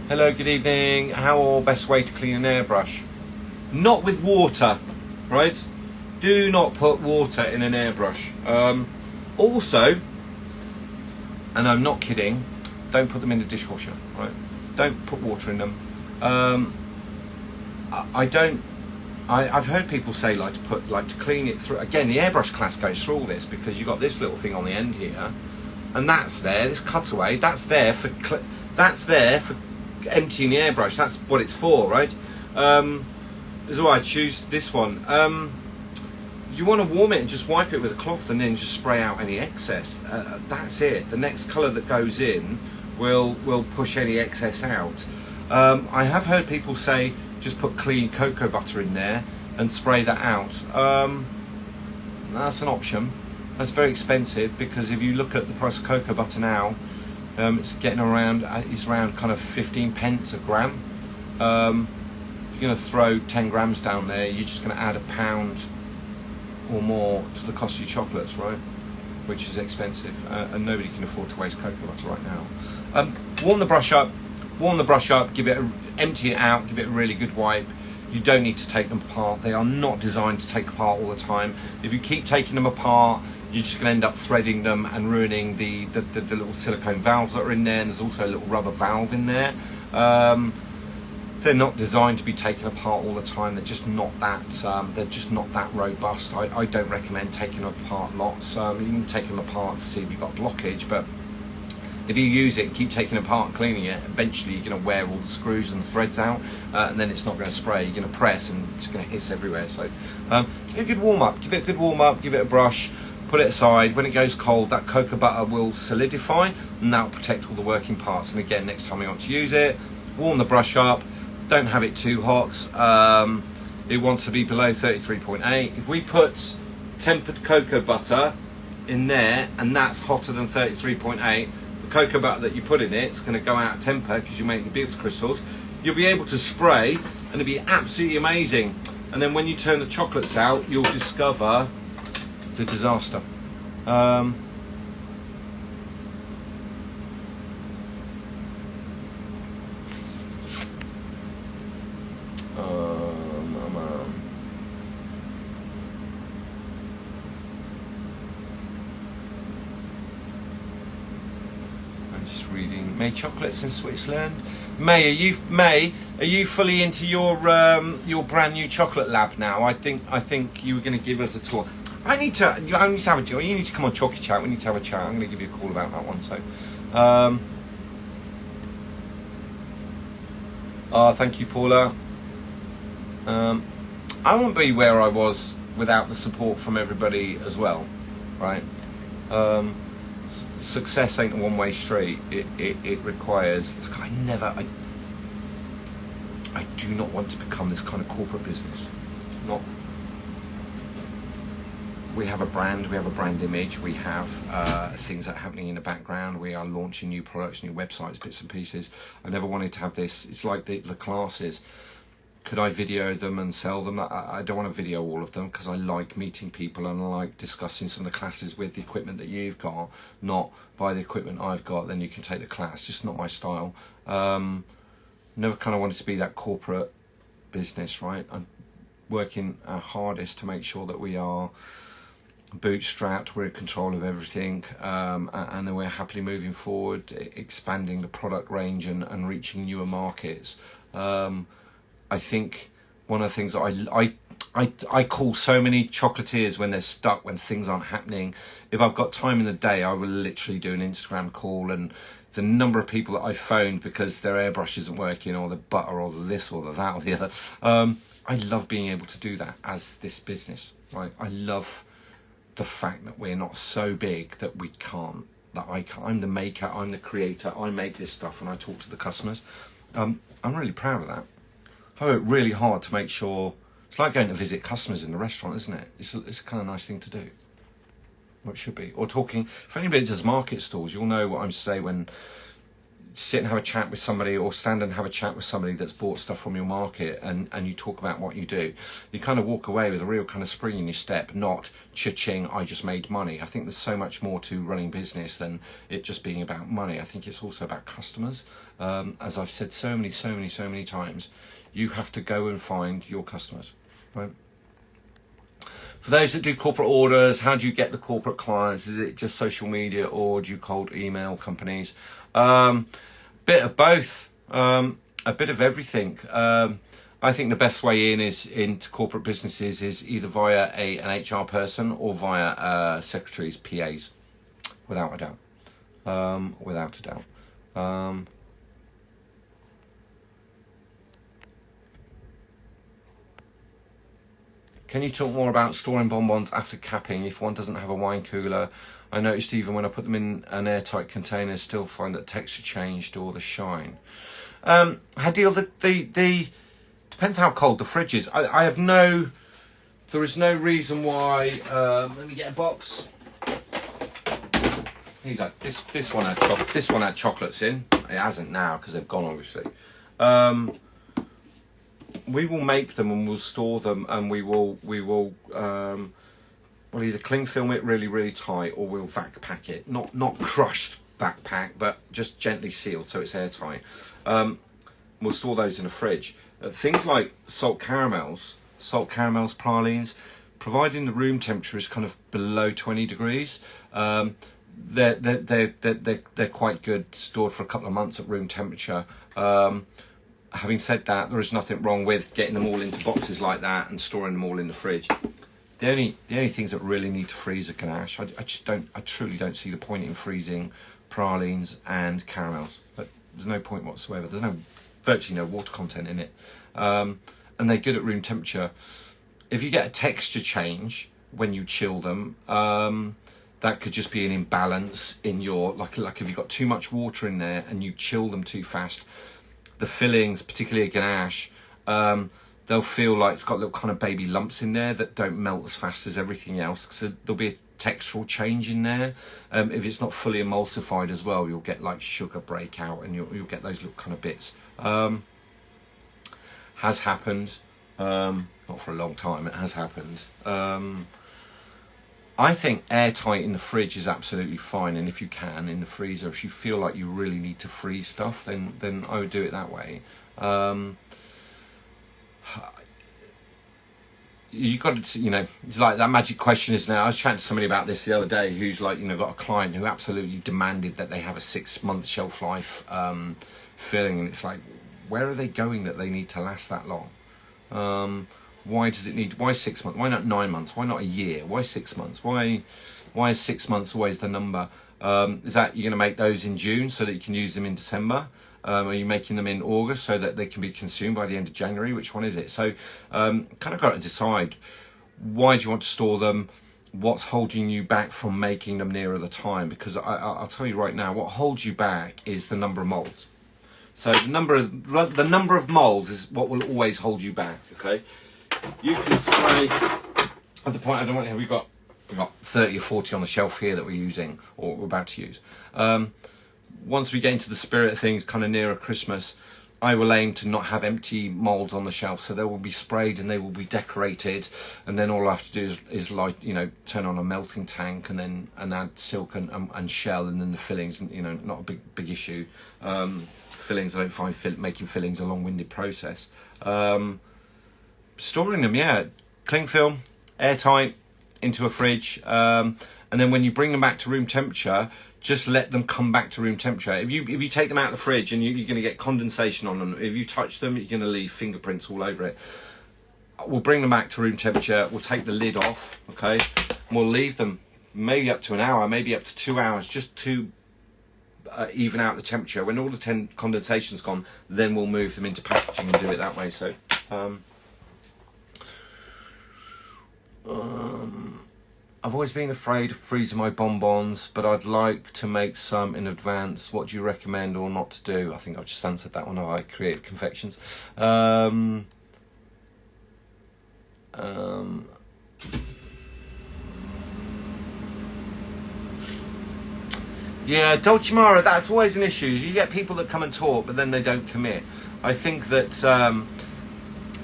Hello, good evening. How or best way to clean an airbrush? Not with water, right? Do not put water in an airbrush. Also, and I'm not kidding, don't put them in the dishwasher, right? Don't put water in them. I've heard people say to clean it through. Again, the airbrush class goes through all this because you've got this little thing on the end here, and that's there. This cutaway, that's there for emptying the airbrush. That's what it's for, right? Is why I choose this one. You want to warm it and just wipe it with a cloth and then just spray out any excess. That's it. The next colour that goes in will push any excess out. I have heard people say just put clean cocoa butter in there and spray that out. That's an option. That's very expensive because if you look at the price of cocoa butter now, it's getting around kind of 15 pence a gram. If you're going to throw 10 grams down there, you're just going to add £1 or more to the cost of your chocolates, right? Which is expensive, and nobody can afford to waste cocoa butter right now. Warm the brush up, empty it out, give it a really good wipe. You don't need to take them apart. They are not designed to take apart all the time. If you keep taking them apart, you're just going to end up threading them and ruining the little silicone valves that are in there, and there's also a little rubber valve in there. They're not designed to be taken apart all the time. They're just not that robust. I don't recommend taking them apart lots. You can take them apart to see if you've got blockage, but if you use it and keep taking it apart and cleaning it, eventually you're going to wear all the screws and the threads out, and then it's not going to spray. You're going to press and it's going to hiss everywhere. So give it a good warm up. Give it a brush. Put it aside. When it goes cold, that cocoa butter will solidify and that will protect all the working parts. And again, next time you want to use it, warm the brush up. Don't have it too hot. It wants to be below 33.8. If we put tempered cocoa butter in there and that's hotter than 33.8, the cocoa butter that you put in it's going to go out of temper because you're making Beats crystals. You'll be able to spray and it'll be absolutely amazing. And then when you turn the chocolates out, you'll discover the disaster. I'm just reading. May chocolates in Switzerland. May, are you fully into your brand new chocolate lab now? I think you were going to give us a tour. I need to have a deal. You need to come on Chocy Chat. We need to have a chat. I'm going to give you a call about that one. So, thank you, Paula. I wouldn't be where I was without the support from everybody as well, right? Success ain't a one-way street. It requires. Look, I do not want to become this kind of corporate business. Not. We have a brand, we have a brand image, we have things that are happening in the background, we are launching new products, new websites, bits and pieces. I never wanted to have this. It's like the classes. Could I video them and sell them? I don't want to video all of them because I like meeting people and I like discussing some of the classes with the equipment that you've got, not buy the equipment I've got, then you can take the class. Just not my style. Never kind of wanted to be that corporate business, right? I'm working our hardest to make sure that we are bootstrapped, we're in control of everything, and then we're happily moving forward, expanding the product range and reaching newer markets. I think one of the things that I call so many chocolatiers when they're stuck, when things aren't happening. If I've got time in the day, I will literally do an Instagram call, and the number of people that I phoned because their airbrush isn't working, or the butter, or the this, or the that, or the other. I love being able to do that as this business, right? I love the fact that we're not so big that we can't, that I can't. I'm the maker, I'm the creator, I make this stuff and I talk to the customers. I'm really proud of that. I work really hard to make sure. It's like going to visit customers in the restaurant, isn't it? It's a kind of nice thing to do. Well, it should be. Or talking, if anybody does market stalls, you'll know what I'm saying when sit and have a chat with somebody, or stand and have a chat with somebody that's bought stuff from your market, and you talk about what you do. You kind of walk away with a real kind of spring in your step, not cha-ching, I just made money. I think there's so much more to running business than it just being about money. I think it's also about customers. As I've said so many times, you have to go and find your customers, right? For those that do corporate orders, how do you get the corporate clients? Is it just social media, or do you cold email companies? Bit of both, a bit of everything. I think the best way into corporate businesses is either via an HR person or via secretaries, PAs, without a doubt. Without a doubt. Can you talk more about storing bonbons after capping if one doesn't have a wine cooler? I noticed even when I put them in an airtight container, still find that texture changed or the shine. Hadil, the depends how cold the fridge is. There is no reason why. Let me get a box. He's like this one had chocolates in. It hasn't now because they've gone, obviously. We will make them and we'll store them, and we'll either cling film it really tight, or we'll vac pack it. Not crushed vac pack, but just gently sealed so it's airtight. We'll store those in the fridge. Things like salt caramels, pralines, providing the room temperature is kind of below 20 degrees. They're quite good stored for a couple of months at room temperature. Having said that, there is nothing wrong with getting them all into boxes like that and storing them all in the fridge. The only things that really need to freeze are ganache. I truly don't see the point in freezing pralines and caramels. But there's no point whatsoever. There's virtually no water content in it, and they're good at room temperature. If you get a texture change when you chill them, that could just be an imbalance in your like if you've got too much water in there and you chill them too fast. The fillings, particularly a ganache, they'll feel like it's got little kind of baby lumps in there that don't melt as fast as everything else. So there'll be a textural change in there. If it's not fully emulsified as well, you'll get like sugar breakout, and you'll get those little kind of bits. Has happened, not for a long time. It has happened. I think airtight in the fridge is absolutely fine, and if you can in the freezer, if you feel like you really need to freeze stuff, then I would do it that way. You got to, it's like that magic question is now. I was chatting to somebody about this the other day who's like, got a client who absolutely demanded that they have a 6-month shelf life filling, and it's like, where are they going that they need to last that long? Why 6 months? Why not 9 months? Why not a year? Why 6 months? Why is 6 months always the number? Is that you're going to make those in June so that you can use them in December? Are you making them in August so that they can be consumed by the end of January? Which one is it? So kind of got to decide, why do you want to store them? What's holding you back from making them nearer the time? Because I'll tell you right now, what holds you back is the number of molds. So the number of molds is what will always hold you back. Okay. You can spray at the point. I don't want. We've got 30 or 40 on the shelf here that we're using or we're about to use. Once we get into the spirit of things, kind of nearer Christmas, I will aim to not have empty moulds on the shelf, so they will be sprayed and they will be decorated, and then all I have to do is light, turn on a melting tank and add silk and shell, and then the fillings, not a big issue. Fillings, I don't find making fillings a long-winded process. Storing them, cling film, airtight, into a fridge, and then when you bring them back to room temperature, just let them come back to room temperature. If you take them out of the fridge and you're going to get condensation on them, if you touch them, you're going to leave fingerprints all over it. We'll bring them back to room temperature. We'll take the lid off, okay? And we'll leave them maybe up to an hour, maybe up to 2 hours, just to even out the temperature. When all the condensation's gone, then we'll move them into packaging and do it that way. So, I've always been afraid of freezing my bonbons, but I'd like to make some in advance. What do you recommend or not to do? I think I've just answered that one. I create confections. Yeah, Dolce Mara, that's always an issue. You get people that come and talk, but then they don't commit. I think that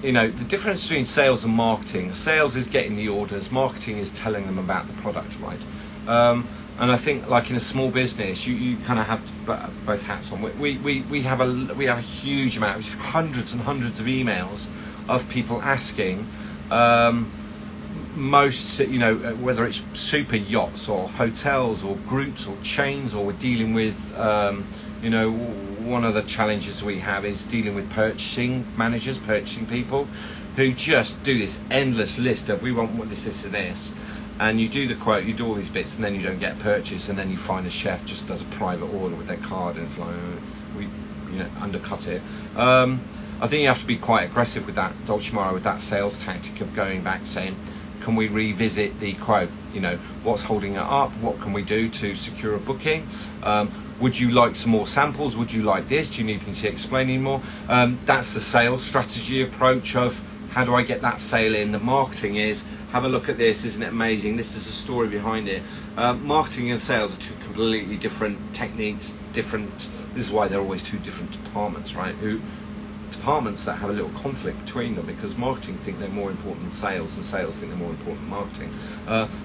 the difference between sales and marketing. Sales is getting the orders. Marketing is telling them about the product, right? And I think, like in a small business, you kind of have both hats on. We have a huge amount, hundreds and hundreds of emails of people asking. Most, whether it's super yachts or hotels or groups or chains, or we're dealing with, one of the challenges we have is dealing with purchasing managers, purchasing people who just do this endless list of, we want this, and this. And you do the quote, you do all these bits, and then you don't get a purchase, and then you find a chef just does a private order with their card, and it's like, we undercut it. I think you have to be quite aggressive with that, Dolce Mara, with that sales tactic of going back saying, can we revisit the quote? What's holding it up? What can we do to secure a booking? Would you like some more samples? Would you like this? Do you need me to explain any more? That's the sales strategy approach of how do I get that sale in? The marketing is, have a look at this, isn't it amazing? This is a story behind it. Marketing and sales are two completely different techniques, this is why they're always two different departments, right? Departments that have a little conflict between them, because marketing think they're more important than sales, and sales think they're more important than marketing.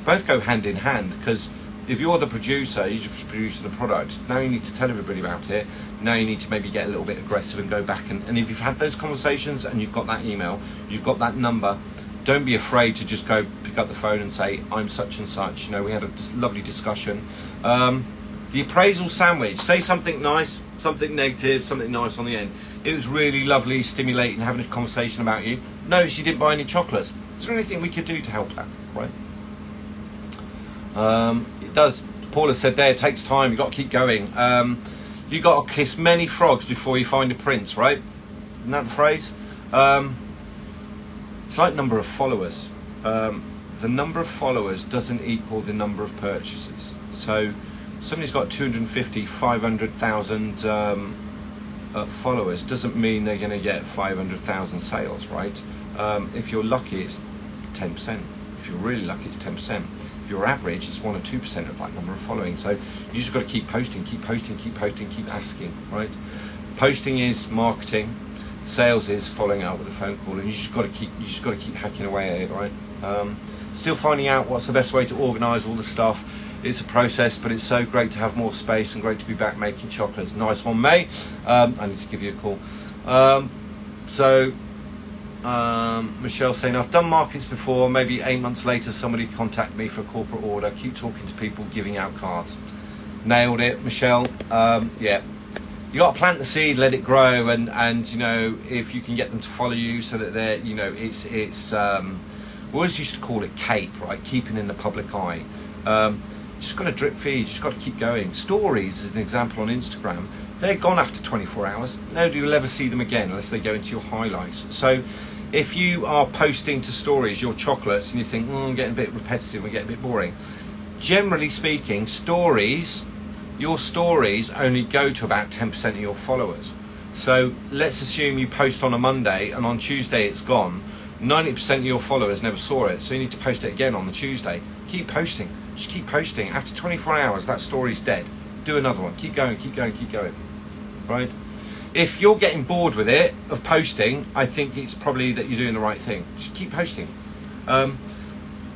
Both go hand in hand, because if you're the producer, you're just producing the product. Now you need to tell everybody about it. Now you need to maybe get a little bit aggressive and go back. And if you've had those conversations and you've got that email, you've got that number, don't be afraid to just go pick up the phone and say, I'm such and such. We had a lovely discussion. The appraisal sandwich, say something nice, something negative, something nice on the end. It was really lovely, stimulating, having a conversation about you. Notice you didn't buy any chocolates. Is there anything we could do to help that, right? It does. Paula said there, it takes time, you've got to keep going. You got to kiss many frogs before you find a prince, right? Isn't that the phrase? It's like number of followers. The number of followers doesn't equal the number of purchases. So somebody's got 250, 500,000 followers doesn't mean they're going to get 500,000 sales, right? If you're lucky, it's 10%. If you're really lucky, it's 10%. If you're average, it's 1 or 2% of that number of following. So you just got to keep posting, keep asking, right? Posting is marketing, sales is following up with a phone call, and you just got to keep hacking away at it, right? Still finding out what's the best way to organise all the stuff. It's a process, but it's so great to have more space and great to be back making chocolates. Nice one, May. I need to give you a call. Michelle saying, I've done markets before, maybe 8 months later somebody contact me for a corporate order. Keep talking to people, giving out cards. Nailed it, Michelle. Yeah. You got to plant the seed, let it grow, and if you can get them to follow you so that they're, it's we always used to call it CAPE, right? Keeping in the public eye. Just got to drip feed, just got to keep going. Stories, as an example on Instagram, they're gone after 24 hours. Nobody will ever see them again unless they go into your highlights. So if you are posting to stories your chocolates and you think, I'm getting a bit repetitive, we're getting a bit boring. Generally speaking, your stories only go to about 10% of your followers. So let's assume you post on a Monday and on Tuesday it's gone. 90% of your followers never saw it, so you need to post it again on the Tuesday. Keep posting. Just keep posting. After 24 hours, that story's dead. Do another one. Keep going. Right? if you're getting bored with it, of posting, I think it's probably that you're doing the right thing. Just keep posting.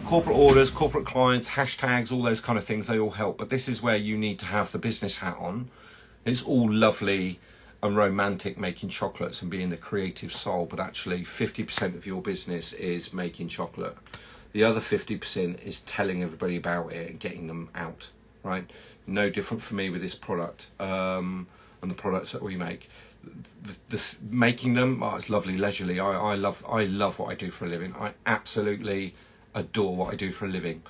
Corporate orders, corporate clients, hashtags, all those kind of things, they all help. But this is where you need to have the business hat on. It's all lovely and romantic making chocolates and being the creative soul, but actually 50% of your business is making chocolate. The other 50% is telling everybody about it and getting them out, right? No different for me with this product and the products that we make. This making them, it's lovely, leisurely. I love what I do for a living. I absolutely adore what I do for a living.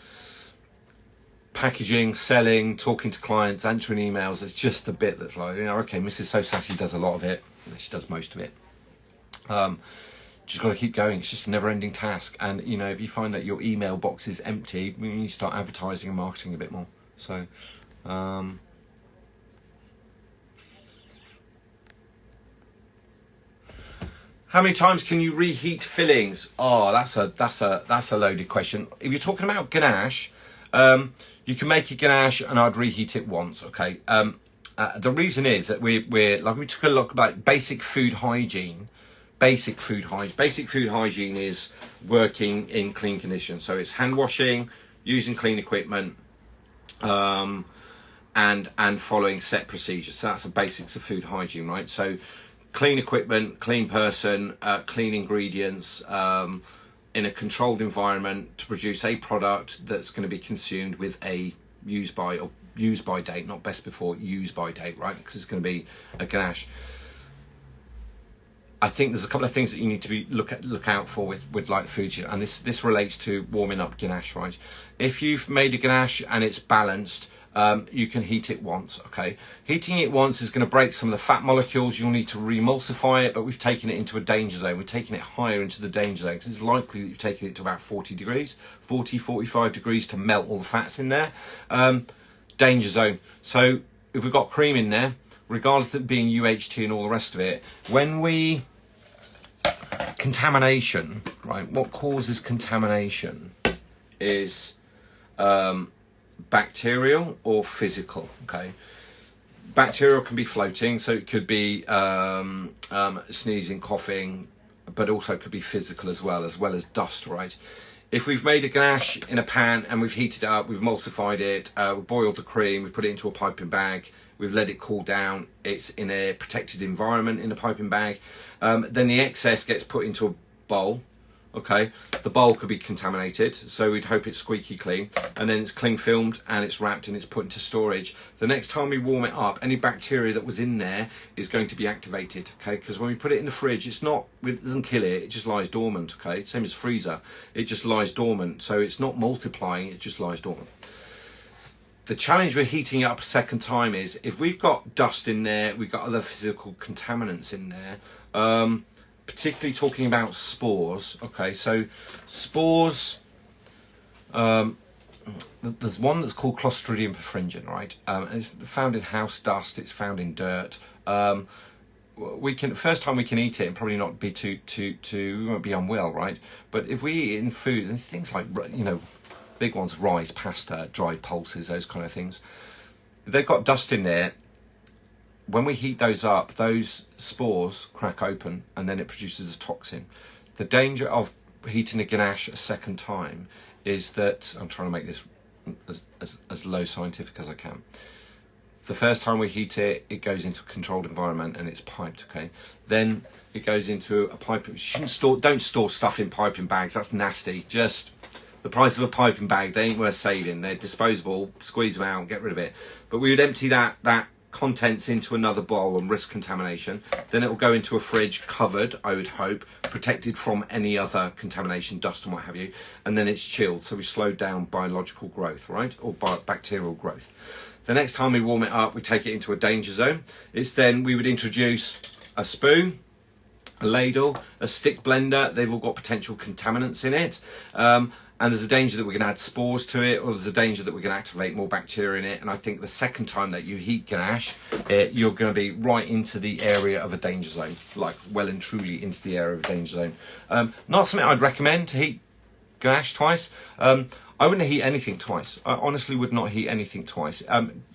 Packaging, selling, talking to clients, answering emails, it's just the bit that's like, okay, Mrs. So Sassy does a lot of it. She does most of it. Just got to keep going. It's just a never-ending task. And, if you find that your email box is empty, you start advertising and marketing a bit more. So, how many times can you reheat fillings? Oh, that's a loaded question. If you're talking about ganache, you can make a ganache and I'd reheat it once. Okay. The reason is that we took a look about basic food hygiene. Basic food hygiene is working in clean conditions. So it's hand washing, using clean equipment, and following set procedures. So that's the basics of food hygiene, right? So clean equipment, clean person, clean ingredients, in a controlled environment to produce a product that's going to be consumed with a use by date, not best before, use by date, right? Because it's going to be a ganache. I think there's a couple of things that you need to be look out for with like food, and this relates to warming up ganache, right? If you've made a ganache and it's balanced, you can heat it once. Okay, heating it once is going to break some of the fat molecules. You'll need to re-emulsify it, but we've taken it into a danger zone. We're taking it higher into the danger zone because it's likely that you've taken it to about 40 degrees, 45 degrees to melt all the fats in there. Danger zone. So if we've got cream in there, regardless of it being UHT and all the rest of it, contamination, right? What causes contamination is bacterial or physical. Okay, bacterial can be floating, so it could be sneezing, coughing, but also could be physical as well as dust, right? If we've made a ganache in a pan and we've heated it up, we've emulsified it, we've boiled the cream, we've put it into a piping bag, we've let it cool down, it's in a protected environment in a piping bag, then the excess gets put into a bowl. Okay, the bowl could be contaminated, so we'd hope it's squeaky clean, and then it's cling filmed and it's wrapped and it's put into storage. The next time we warm it up, any bacteria that was in there is going to be activated. Okay, because when we put it in the fridge, it doesn't kill it, it just lies dormant. Okay, same as freezer, it just lies dormant, so it's not multiplying, it just lies dormant. The challenge with heating it up a second time is if we've got dust in there, we've got other physical contaminants in there, particularly talking about spores. Okay, so spores, there's one that's called Clostridium perfringens, right? And it's found in house dust, it's found in dirt. First time we can eat it and probably not be we won't be unwell, right? But if we eat it in food, there's things like, big ones, rice, pasta, dried pulses, those kind of things. If they've got dust in there, when we heat those up, those spores crack open and then it produces a toxin. The danger of heating a ganache a second time is that, I'm trying to make this as low scientific as I can. The first time we heat it, it goes into a controlled environment and it's piped, okay? Then it goes into a pipe. Don't store stuff in piping bags, that's nasty. Just the price of a piping bag, they ain't worth saving. They're disposable, squeeze them out, get rid of it. But we would empty that contents into another bowl and risk contamination. Then it will go into a fridge covered, I would hope, protected from any other contamination, dust and what have you, and then it's chilled, so we slow down biological growth, right, or bacterial growth. The next time we warm it up, we take it into a danger zone. It's then we would introduce a spoon, a ladle, a stick blender. They've all got potential contaminants in it. And there's a danger that we're going to add spores to it, or there's a danger that we're going to activate more bacteria in it. And I think the second time that you heat ganache, you're going to be right into the area of a danger zone, like well and truly into the area of a danger zone. Not something I'd recommend to heat ganache twice. I wouldn't heat anything twice. I honestly would not heat anything twice.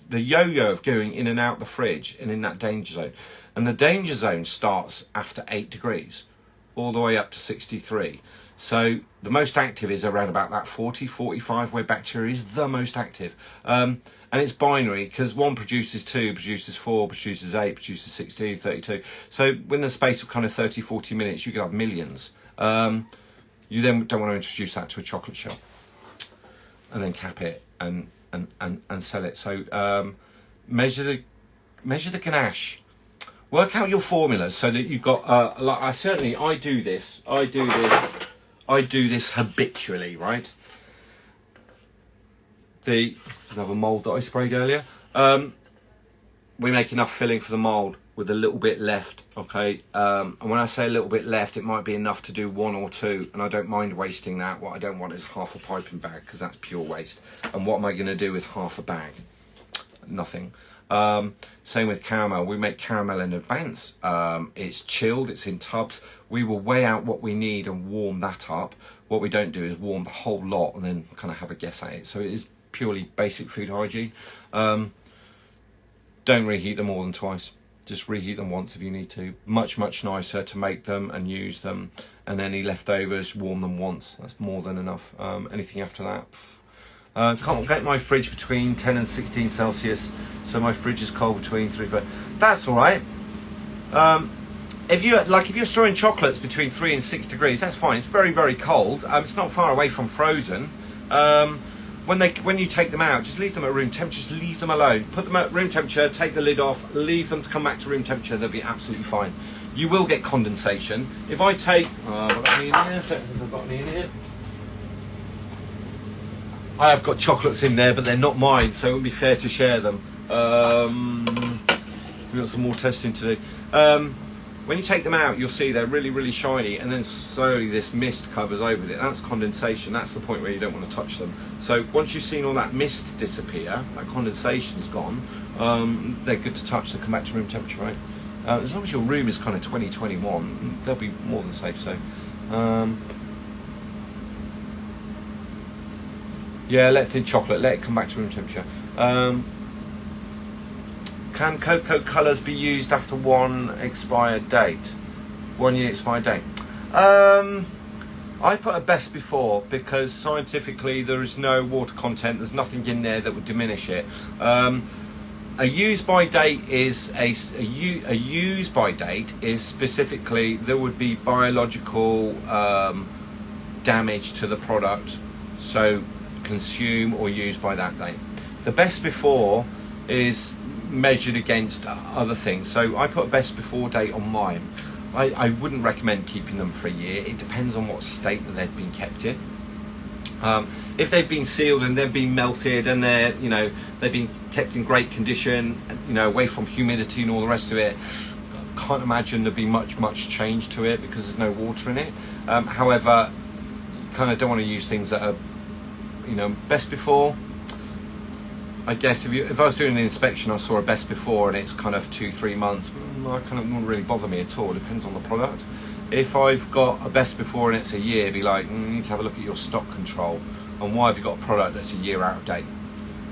the yo-yo of going in and out the fridge and in that danger zone. And the danger zone starts after 8 degrees, all the way up to 63. So the most active is around about that 40, 45, where bacteria is the most active. And it's binary, because 1 produces 2, produces 4, produces 8, produces 16, 32. So within the space of kind of 30, 40 minutes, you can have millions. You then don't want to introduce that to a chocolate shop and then cap it and sell it. So measure the ganache. Work out your formulas so that you've got like I do this habitually, right? Another mould that I sprayed earlier. We make enough filling for the mould with a little bit left, okay? And when I say a little bit left, it might be enough to do 1 or 2, and I don't mind wasting that. What I don't want is half a piping bag, because that's pure waste. And what am I going to do with half a bag? Nothing. Same with caramel. We make caramel in advance. It's chilled, it's in tubs. We will weigh out what we need and warm that up. What we don't do is warm the whole lot and then kind of have a guess at it. So it is purely basic food hygiene. Don't reheat them more than twice. Just reheat them once if you need to. Much nicer to make them and use them. And any leftovers, warm them once. That's more than enough. Anything after that. Can't get my fridge between 10 and 16 Celsius, so my fridge is cold between 3, but that's all right. If you're storing chocolates between 3 and 6 degrees, that's fine. It's very cold. It's not far away from frozen. When you take them out, just leave them at room temperature. Just leave them alone. Put them at room temperature. Take the lid off. Leave them to come back to room temperature. They'll be absolutely fine. You will get condensation. If I take, I've got any in here. I've got any in here. I have got chocolates in there, but they're not mine, so it wouldn't be fair to share them. We've got some more testing to do. When you take them out, you'll see they're really shiny, and then slowly this mist covers over it. That's condensation. That's the point where you don't want to touch them. So once you've seen all that mist disappear, that condensation's gone, they're good to touch. They come back to room temperature, right? As long as your room is kind of 20-21, they'll be more than safe. So. Yeah, let thin chocolate, let it come back to room temperature. Can cocoa colours be used after 1 expired date? 1 year expired date? I put a best before, because scientifically there is no water content, there's nothing in there that would diminish it. A use by date is a use by date is specifically there would be biological damage to the product, so consume or use by that date. The best before is measured against other things, so I put a best before date on mine. I wouldn't recommend keeping them for a year. It depends on what state that they've been kept in. If they've been sealed and they've been melted and they've been kept in great condition, away from humidity and all the rest of it, I can't imagine there'd be much change to it because there's no water in it. However, you kind of don't want to use things that are best before. I guess if I was doing an inspection, I saw a best before and it's kind of 2-3 months, I kind of wouldn't really bother me at all. It depends on the product. If I've got a best before and it's a year, be like, you need to have a look at your stock control and why have you got a product that's a year out of date,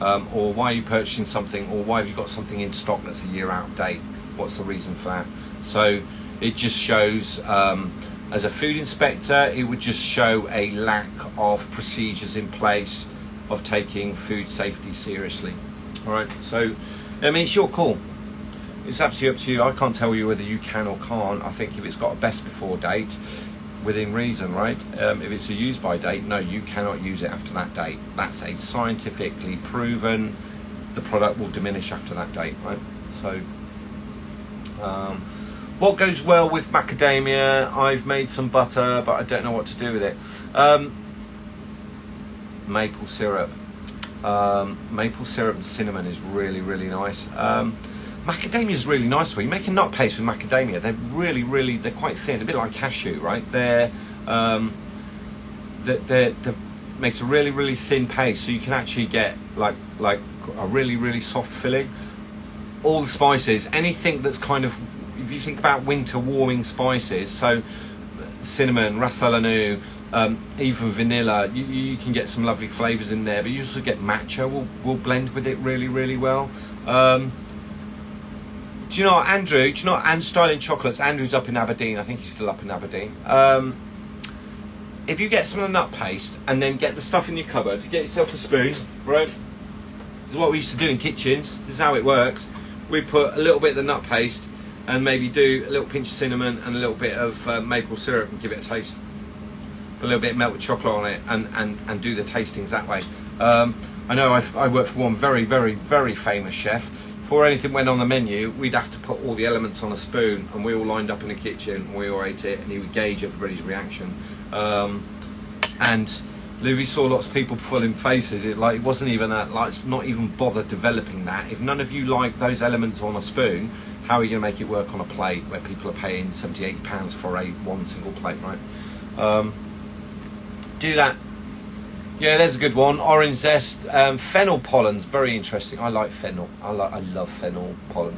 or why are you purchasing something, or why have you got something in stock that's a year out of date? What's the reason for that? So it just shows, as a food inspector, it would just show a lack of procedures in place of taking food safety seriously. All right, so it's your call. It's absolutely up to you. I can't tell you whether you can or can't. I think if it's got a best before date, within reason, right? If it's a use by date, no, you cannot use it after that date. That's a scientifically proven. The product will diminish after that date, right? So, what goes well with macadamia? I've made some butter, but I don't know what to do with it. Maple syrup. Maple syrup and cinnamon is really nice. Macadamia is really nice. When you make a nut paste with macadamia, they're they're quite thin, a bit like cashew, right? They're makes a really thin paste, so you can actually get like a really soft filling. All the spices, anything that's kind of, if you think about winter warming spices, so cinnamon, ras el hanout, even vanilla. You can get some lovely flavours in there, but you also get matcha will blend with it really, really well. Do you know what, Andrew? Do you know what, and Styling Chocolates? Andrew's up in Aberdeen. I think he's still up in Aberdeen. If you get some of the nut paste and then get the stuff in your cupboard, you get yourself a spoon, right? This is what we used to do in kitchens. This is how it works. We put a little bit of the nut paste and maybe do a little pinch of cinnamon and a little bit of maple syrup and give it a taste. Put a little bit of melted chocolate on it and do the tastings that way. I know I worked for one very, very, very famous chef. Before anything went on the menu, we'd have to put all the elements on a spoon, and we all lined up in the kitchen and we all ate it, and he would gauge everybody's reaction. And Louis saw lots of people pulling faces. It wasn't even that, like, not even bother developing that. If none of you like those elements on a spoon, how are you going to make it work on a plate where people are paying £70, £80 for one single plate, right? Do that. Yeah, there's a good one. Orange zest, fennel pollen's very interesting. I like fennel. I love fennel pollen.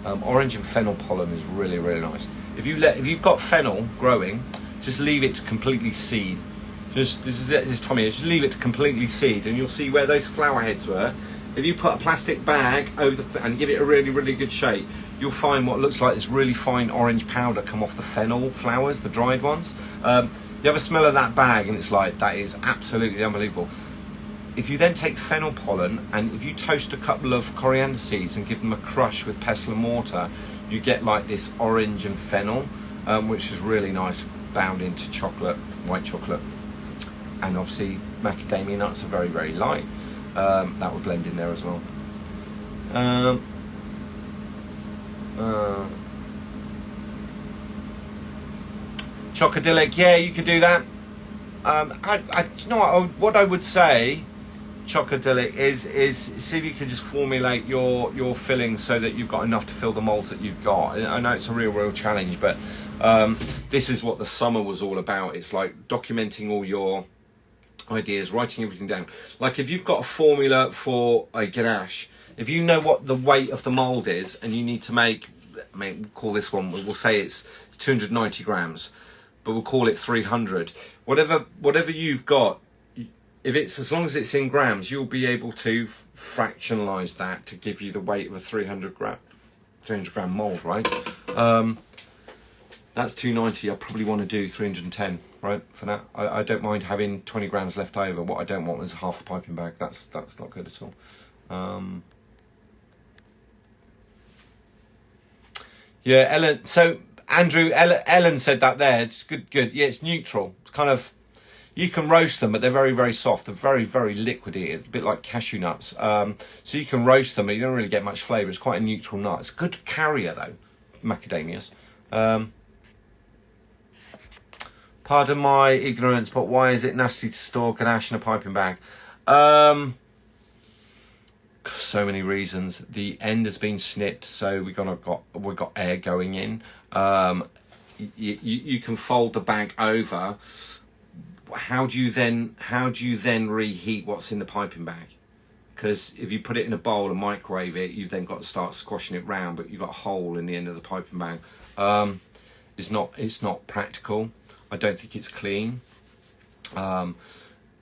Orange and fennel pollen is really, really nice. If you've got fennel growing, just leave it to completely seed. This is Tommy. Just leave it to completely seed, and you'll see where those flower heads were. If you put a plastic bag over and give it a really, really good shake, you'll find what looks like this really fine orange powder come off the fennel flowers, the dried ones. You have a smell of that bag, and it's like, that is absolutely unbelievable. If you then take fennel pollen and if you toast a couple of coriander seeds and give them a crush with pestle and mortar, you get like this orange and fennel, which is really nice, bound into chocolate, white chocolate. And obviously macadamia nuts are very, very light. That would blend in there as well. Chocodilic, yeah, you could do that. You know what I would say, Chocodilic, is see if you can just formulate your filling so that you've got enough to fill the molds that you've got. I know it's a real challenge, but this is what the summer was all about. It's like documenting all your ideas, writing everything down. Like if you've got a formula for a ganache, if you know what the weight of the mold is and you need to make, I mean, we'll call this one, we'll say it's 290 grams, but we'll call it 300. Whatever you've got, if it's, as long as it's in grams, you'll be able to fractionalize that to give you the weight of a 300 gram mold, right? That's 290. I probably want to do 310, right? For that, I don't mind having 20 grams left over. What I don't want is half a piping bag. That's not good at all. Yeah, Ellen. So Andrew, Ellen said that there. It's good. Yeah, it's neutral. It's kind of, you can roast them, but they're very, very soft. They're very, very liquidy. It's a bit like cashew nuts. So you can roast them, but you don't really get much flavour. It's quite a neutral nut. It's a good carrier though, macadamias. Pardon my ignorance, but why is it nasty to store ganache in a piping bag? So many reasons. The end has been snipped, so we got air going in. You can fold the bag over. How do you then reheat what's in the piping bag? Because if you put it in a bowl and microwave it, you've then got to start squashing it round, but you've got a hole in the end of the piping bag. It's not practical. I don't think it's clean.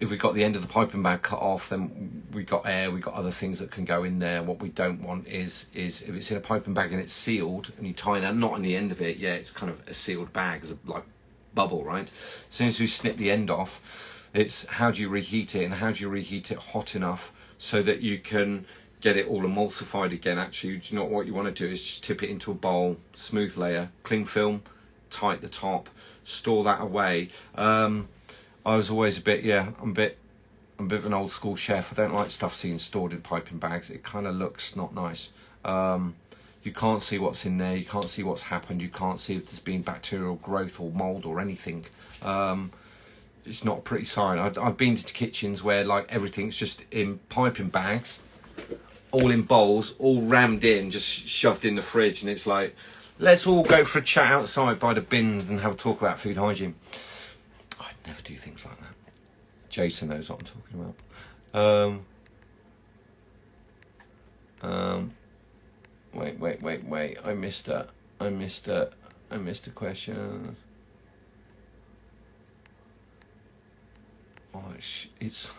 If we got the end of the piping bag cut off, then we got air, we got other things that can go in there. What we don't want is if it's in a piping bag and it's sealed and you tie that knot on the end of it, yeah, it's kind of a sealed bag, it's like bubble, right? As soon as we snip the end off, it's how do you reheat it, and how do you reheat it hot enough so that you can get it all emulsified again. Actually, do you know what you want to do is just tip it into a bowl, smooth layer, cling film, tight the top, store that away. I was always I'm a bit of an old school chef. I don't like stuff seen stored in piping bags. It kind of looks not nice. You can't see what's in there. You can't see what's happened. You can't see if there's been bacterial growth or mold or anything. It's not a pretty sign. I've been to kitchens where like everything's just in piping bags, all in bowls, all rammed in, just shoved in the fridge, and it's like, let's all go for a chat outside by the bins and have a talk about food hygiene. I'd never do things like that. Jason knows what I'm talking about. Wait. I missed a question. Oh, it's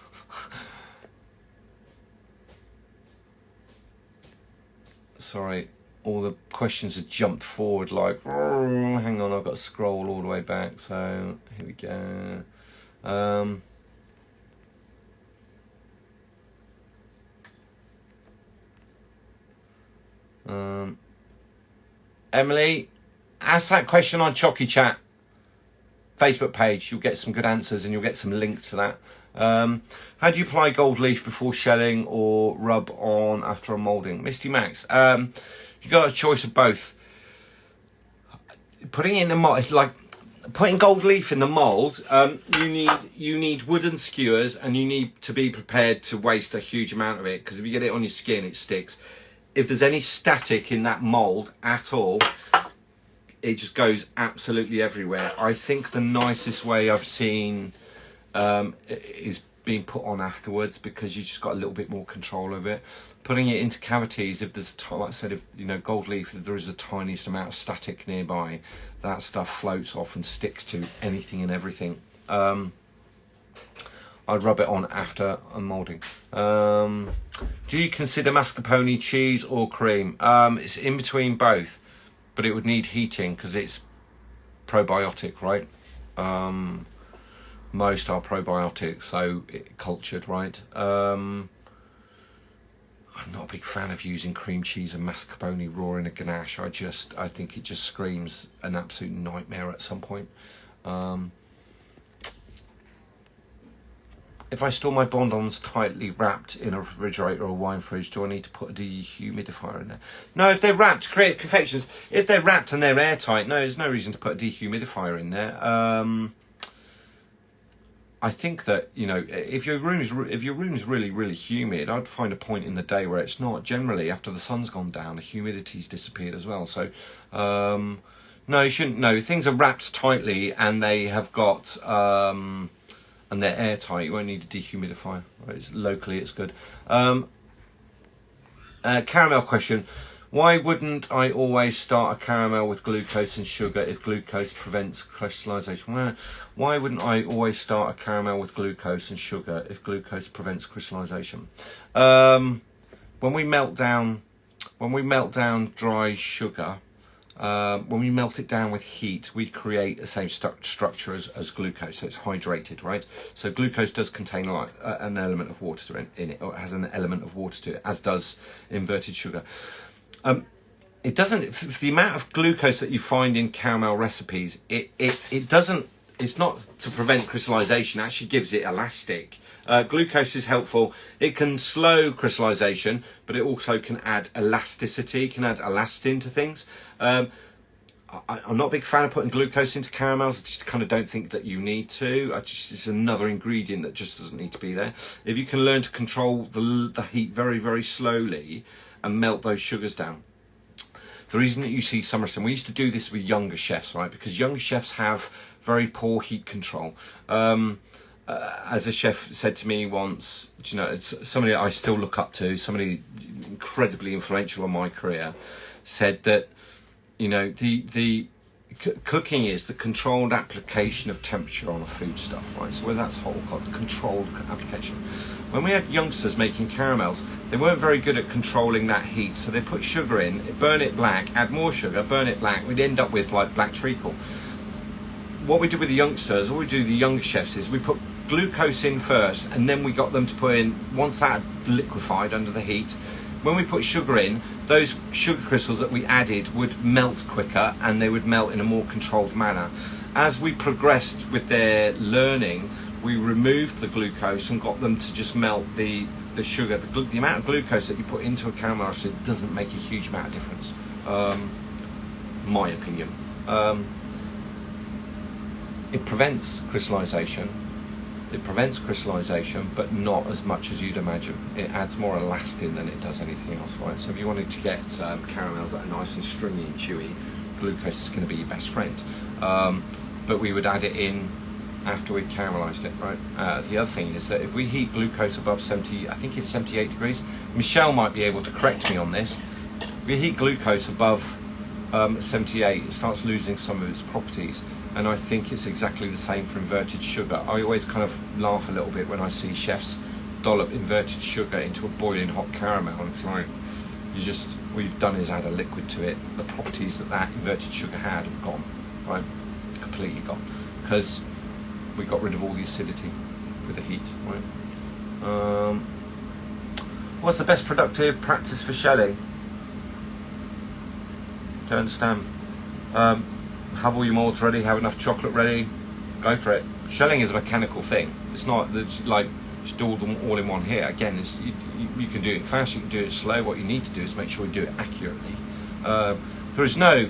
sorry, all the questions have jumped forward like, oh, hang on, I've got to scroll all the way back. So here we go. Emily, ask that question on Chocy Chat Facebook page. You'll get some good answers and you'll get some links to that. How do you apply gold leaf before shelling or rub on after a moulding? Misty Max, you got a choice of both. Putting it in the mold, like putting gold leaf in the mold, you need wooden skewers and you need to be prepared to waste a huge amount of it, because if you get it on your skin, it sticks. If there's any static in that mold at all, it just goes absolutely everywhere. I think the nicest way I've seen is being put on afterwards, because you just got a little bit more control of it. Putting it into cavities, if there's, like I said, if gold leaf, if there is the tiniest amount of static nearby, that stuff floats off and sticks to anything and everything. I'd rub it on after a moulding. Do you consider mascarpone cheese or cream? It's in between both, but it would need heating because it's probiotic, right? Most are probiotic, so cultured, right? I'm not a big fan of using cream cheese and mascarpone raw in a ganache. I think it just screams an absolute nightmare at some point. If I store my Bond-Ons tightly wrapped in a refrigerator or wine fridge, do I need to put a dehumidifier in there? No, if they're wrapped, create confections, if they're wrapped and they're airtight, no, there's no reason to put a dehumidifier in there. I think that, if your room is really, really humid, I'd find a point in the day where it's not. Generally, after the sun's gone down, the humidity's disappeared as well. So, no, you shouldn't. No, things are wrapped tightly and they have got, and they're airtight. You won't need a dehumidifier. Locally, it's good. Caramel question. Why wouldn't I always start a caramel with glucose and sugar if glucose prevents crystallization? Why wouldn't I always start a caramel with glucose and sugar if glucose prevents crystallization? When we melt down dry sugar, when we melt it down with heat, we create the same structure as glucose, so it's hydrated, right? So glucose does contain an element of water in it, or it has an element of water to it, as does inverted sugar. It doesn't, for the amount of glucose that you find in caramel recipes, it doesn't, it's not to prevent crystallization, it actually gives it elastic. Glucose is helpful. It can slow crystallization, but it also can add elasticity, can add elastin to things. I'm not a big fan of putting glucose into caramels. I just kind of don't think that you need to. It's another ingredient that just doesn't need to be there. If you can learn to control the heat very, very slowly and melt those sugars down. The reason that you see summer, and we used to do this with younger chefs, right? Because younger chefs have very poor heat control. As a chef said to me once, it's somebody I still look up to, somebody incredibly influential in my career, said that, the cooking is the controlled application of temperature on a foodstuff, right? So whether that's whole, controlled application. When we had youngsters making caramels, they weren't very good at controlling that heat, so they put sugar in, burn it black, add more sugar, burn it black. We'd end up with like black treacle. What we did with the youngsters, what we do with the younger chefs, is we put glucose in first, and then we got them to put in, once that liquefied under the heat, when we put sugar in, those sugar crystals that we added would melt quicker and they would melt in a more controlled manner. As we progressed with their learning, we removed the glucose and got them to just melt the sugar. The amount of glucose that you put into a caramel doesn't make a huge amount of difference, my opinion. It prevents crystallization. It prevents crystallization, but not as much as you'd imagine. It adds more elastin than it does anything else, right? So if you wanted to get caramels that are nice and stringy and chewy, glucose is going to be your best friend. But we would add it in after we'd caramelized it, right? The other thing is that if we heat glucose above 70, I think it's 78 degrees. Michelle might be able to correct me on this. If we heat glucose above at 78, it starts losing some of its properties. And I think it's exactly the same for inverted sugar. I always kind of laugh a little bit when I see chefs dollop inverted sugar into a boiling hot caramel, and it's like, what you've done is add a liquid to it. The properties that inverted sugar had have gone, right? Completely gone, because we got rid of all the acidity with the heat, right? What's the best productive practice for shelling? Don't understand. Have all your molds ready, have enough chocolate ready, go for it. Shelling is a mechanical thing. It's not like just do them all in one here. Again, you can do it fast, you can do it slow. What you need to do is make sure you do it accurately. There's no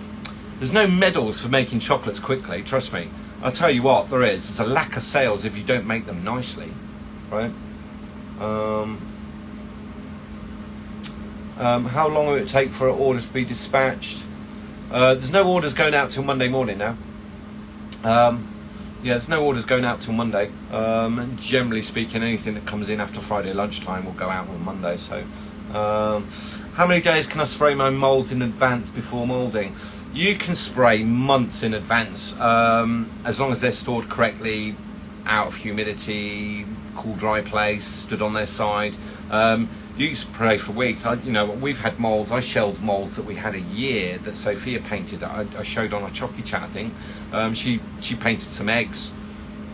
medals for making chocolates quickly, trust me. I'll tell you what, there's a lack of sales if you don't make them nicely, right? How long will it take for orders to be dispatched? There's no orders going out till Monday morning now. There's no orders going out till Monday. And generally speaking, anything that comes in after Friday lunchtime will go out on Monday. So, how many days can I spray my molds in advance before moulding? You can spray months in advance, as long as they're stored correctly, out of humidity, cool, dry place, stood on their side. You can spray for weeks. We've had molds. I shelled molds that we had a year that Sophia painted. I showed on a Chocy Chat, I think. She painted some eggs,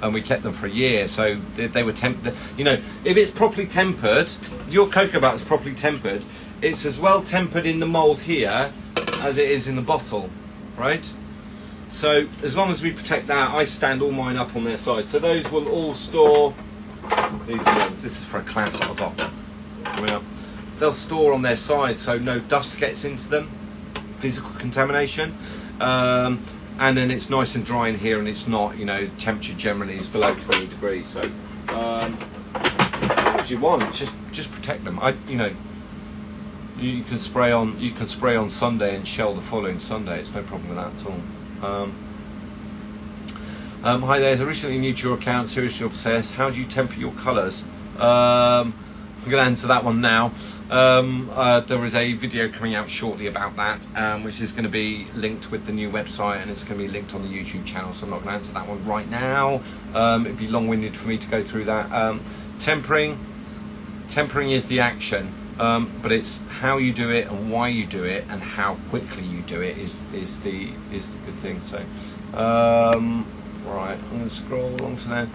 and we kept them for a year. So they were tempered. If it's properly tempered, your cocoa butter's properly tempered. It's as well tempered in the mold here as it is in the bottle, right? So as long as we protect that, I stand all mine up on their side. So those will all store. These ones. This is for a class I've got. They'll store on their side so no dust gets into them, physical contamination, and then it's nice and dry in here, and it's not, temperature generally is below 20 degrees. So what you want, just protect them. You can spray on Sunday and shell the following Sunday. It's no problem with that at all. Hi there, recently new to your account, seriously obsessed. How do you temper your colours? I'm going to answer that one now. There is a video coming out shortly about that, which is going to be linked with the new website, and it's going to be linked on the YouTube channel, so I'm not going to answer that one right now. It'd be long-winded for me to go through that. Tempering is the action, but it's how you do it and why you do it and how quickly you do it is the good thing. So, right, I'm going to scroll along to there.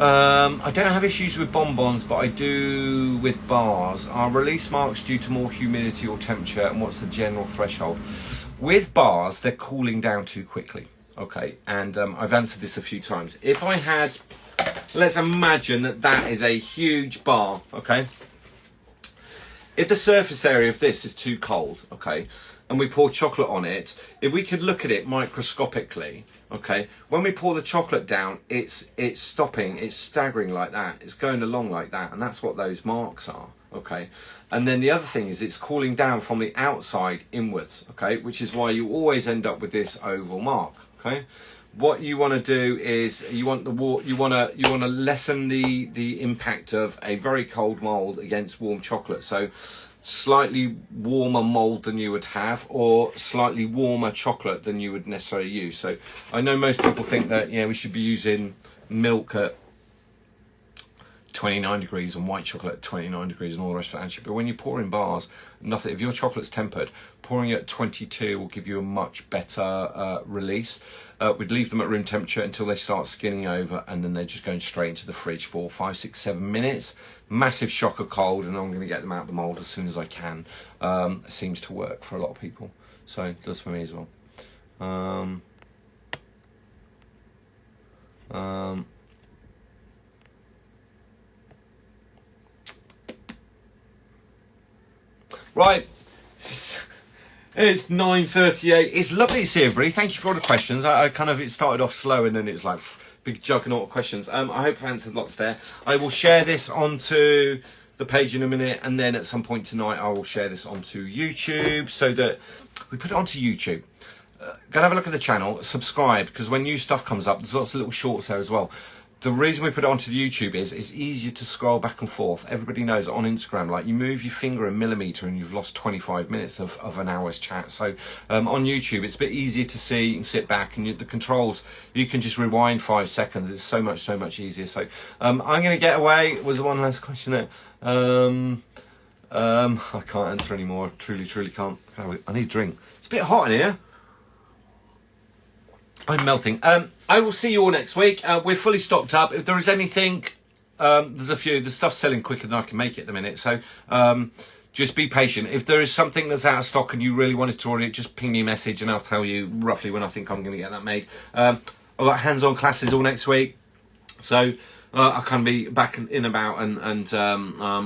I don't have issues with bonbons, but I do with bars. Are release marks due to more humidity or temperature, and what's the general threshold? With bars, they're cooling down too quickly, okay? And I've answered this a few times. If I had, let's imagine that is a huge bar, okay? If the surface area of this is too cold, okay, and we pour chocolate on it, if we could look at it microscopically, okay, when we pour the chocolate down, it's stopping, it's staggering like that, it's going along like that, and that's what those marks are, okay? And then the other thing is it's cooling down from the outside inwards, okay, which is why you always end up with this oval mark, okay? What you want to do is you want to lessen the impact of a very cold mold against warm chocolate. So slightly warmer mold than you would have, or slightly warmer chocolate than you would necessarily use. So I know most people think that we should be using milk at 29 degrees and white chocolate at 29 degrees and all the rest of it, actually. But when you pour in bars, nothing. If your chocolate's tempered, pouring it at 22 will give you a much better release. We'd leave them at room temperature until they start skinning over, and then they're just going straight into the fridge for 5, 6, 7 minutes. Massive shock of cold, and I'm going to get them out of the mould as soon as I can. It seems to work for a lot of people, so it does for me as well. Right, it's 9:38. It's lovely to see everybody. Thank you for all the questions. It started off slow, and then it's like big juggernaut of questions. I hope I've answered lots there. I will share this onto the page in a minute, and then at some point tonight I will share this onto YouTube, so that we put it onto YouTube. Go and have a look at the channel, subscribe, because when new stuff comes up, there's lots of little shorts there as well. the reason we put it onto the YouTube is it's easier to scroll back and forth. Everybody knows on Instagram, like you move your finger a millimetre and you've lost 25 minutes of an hour's chat. So on YouTube, it's a bit easier to see. You can sit back and the controls, you can just rewind 5 seconds. It's so much easier. So I'm going to get away. Was one last question there? I can't answer anymore. Truly can't. I need a drink. It's a bit hot in here. I'm melting. I will see you all next week. We're fully stocked up. If there is anything, there's a few. The stuff's selling quicker than I can make it at the minute. So just be patient. If there is something that's out of stock and you really wanted to order it, just ping me a message and I'll tell you roughly when I think I'm going to get that made. I've got hands-on classes all next week. So I can be back in about and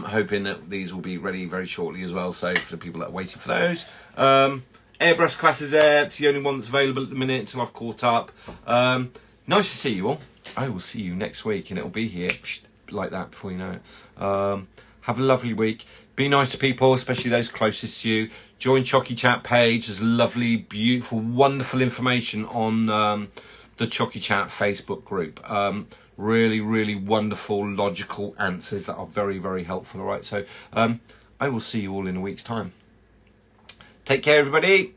hoping that these will be ready very shortly as well. So for the people that are waiting for those. Airbrush classes there. It's the only one that's available at the minute until I've caught up. Nice to see you all. I will see you next week and it'll be here like that before you know it. Have a lovely week. Be nice to people, especially those closest to you. Join Chocy Chat page. There's lovely, beautiful, wonderful information on the Chocy Chat Facebook group. Really wonderful, logical answers that are very helpful. All right, so I will see you all in a week's time. Take care, everybody.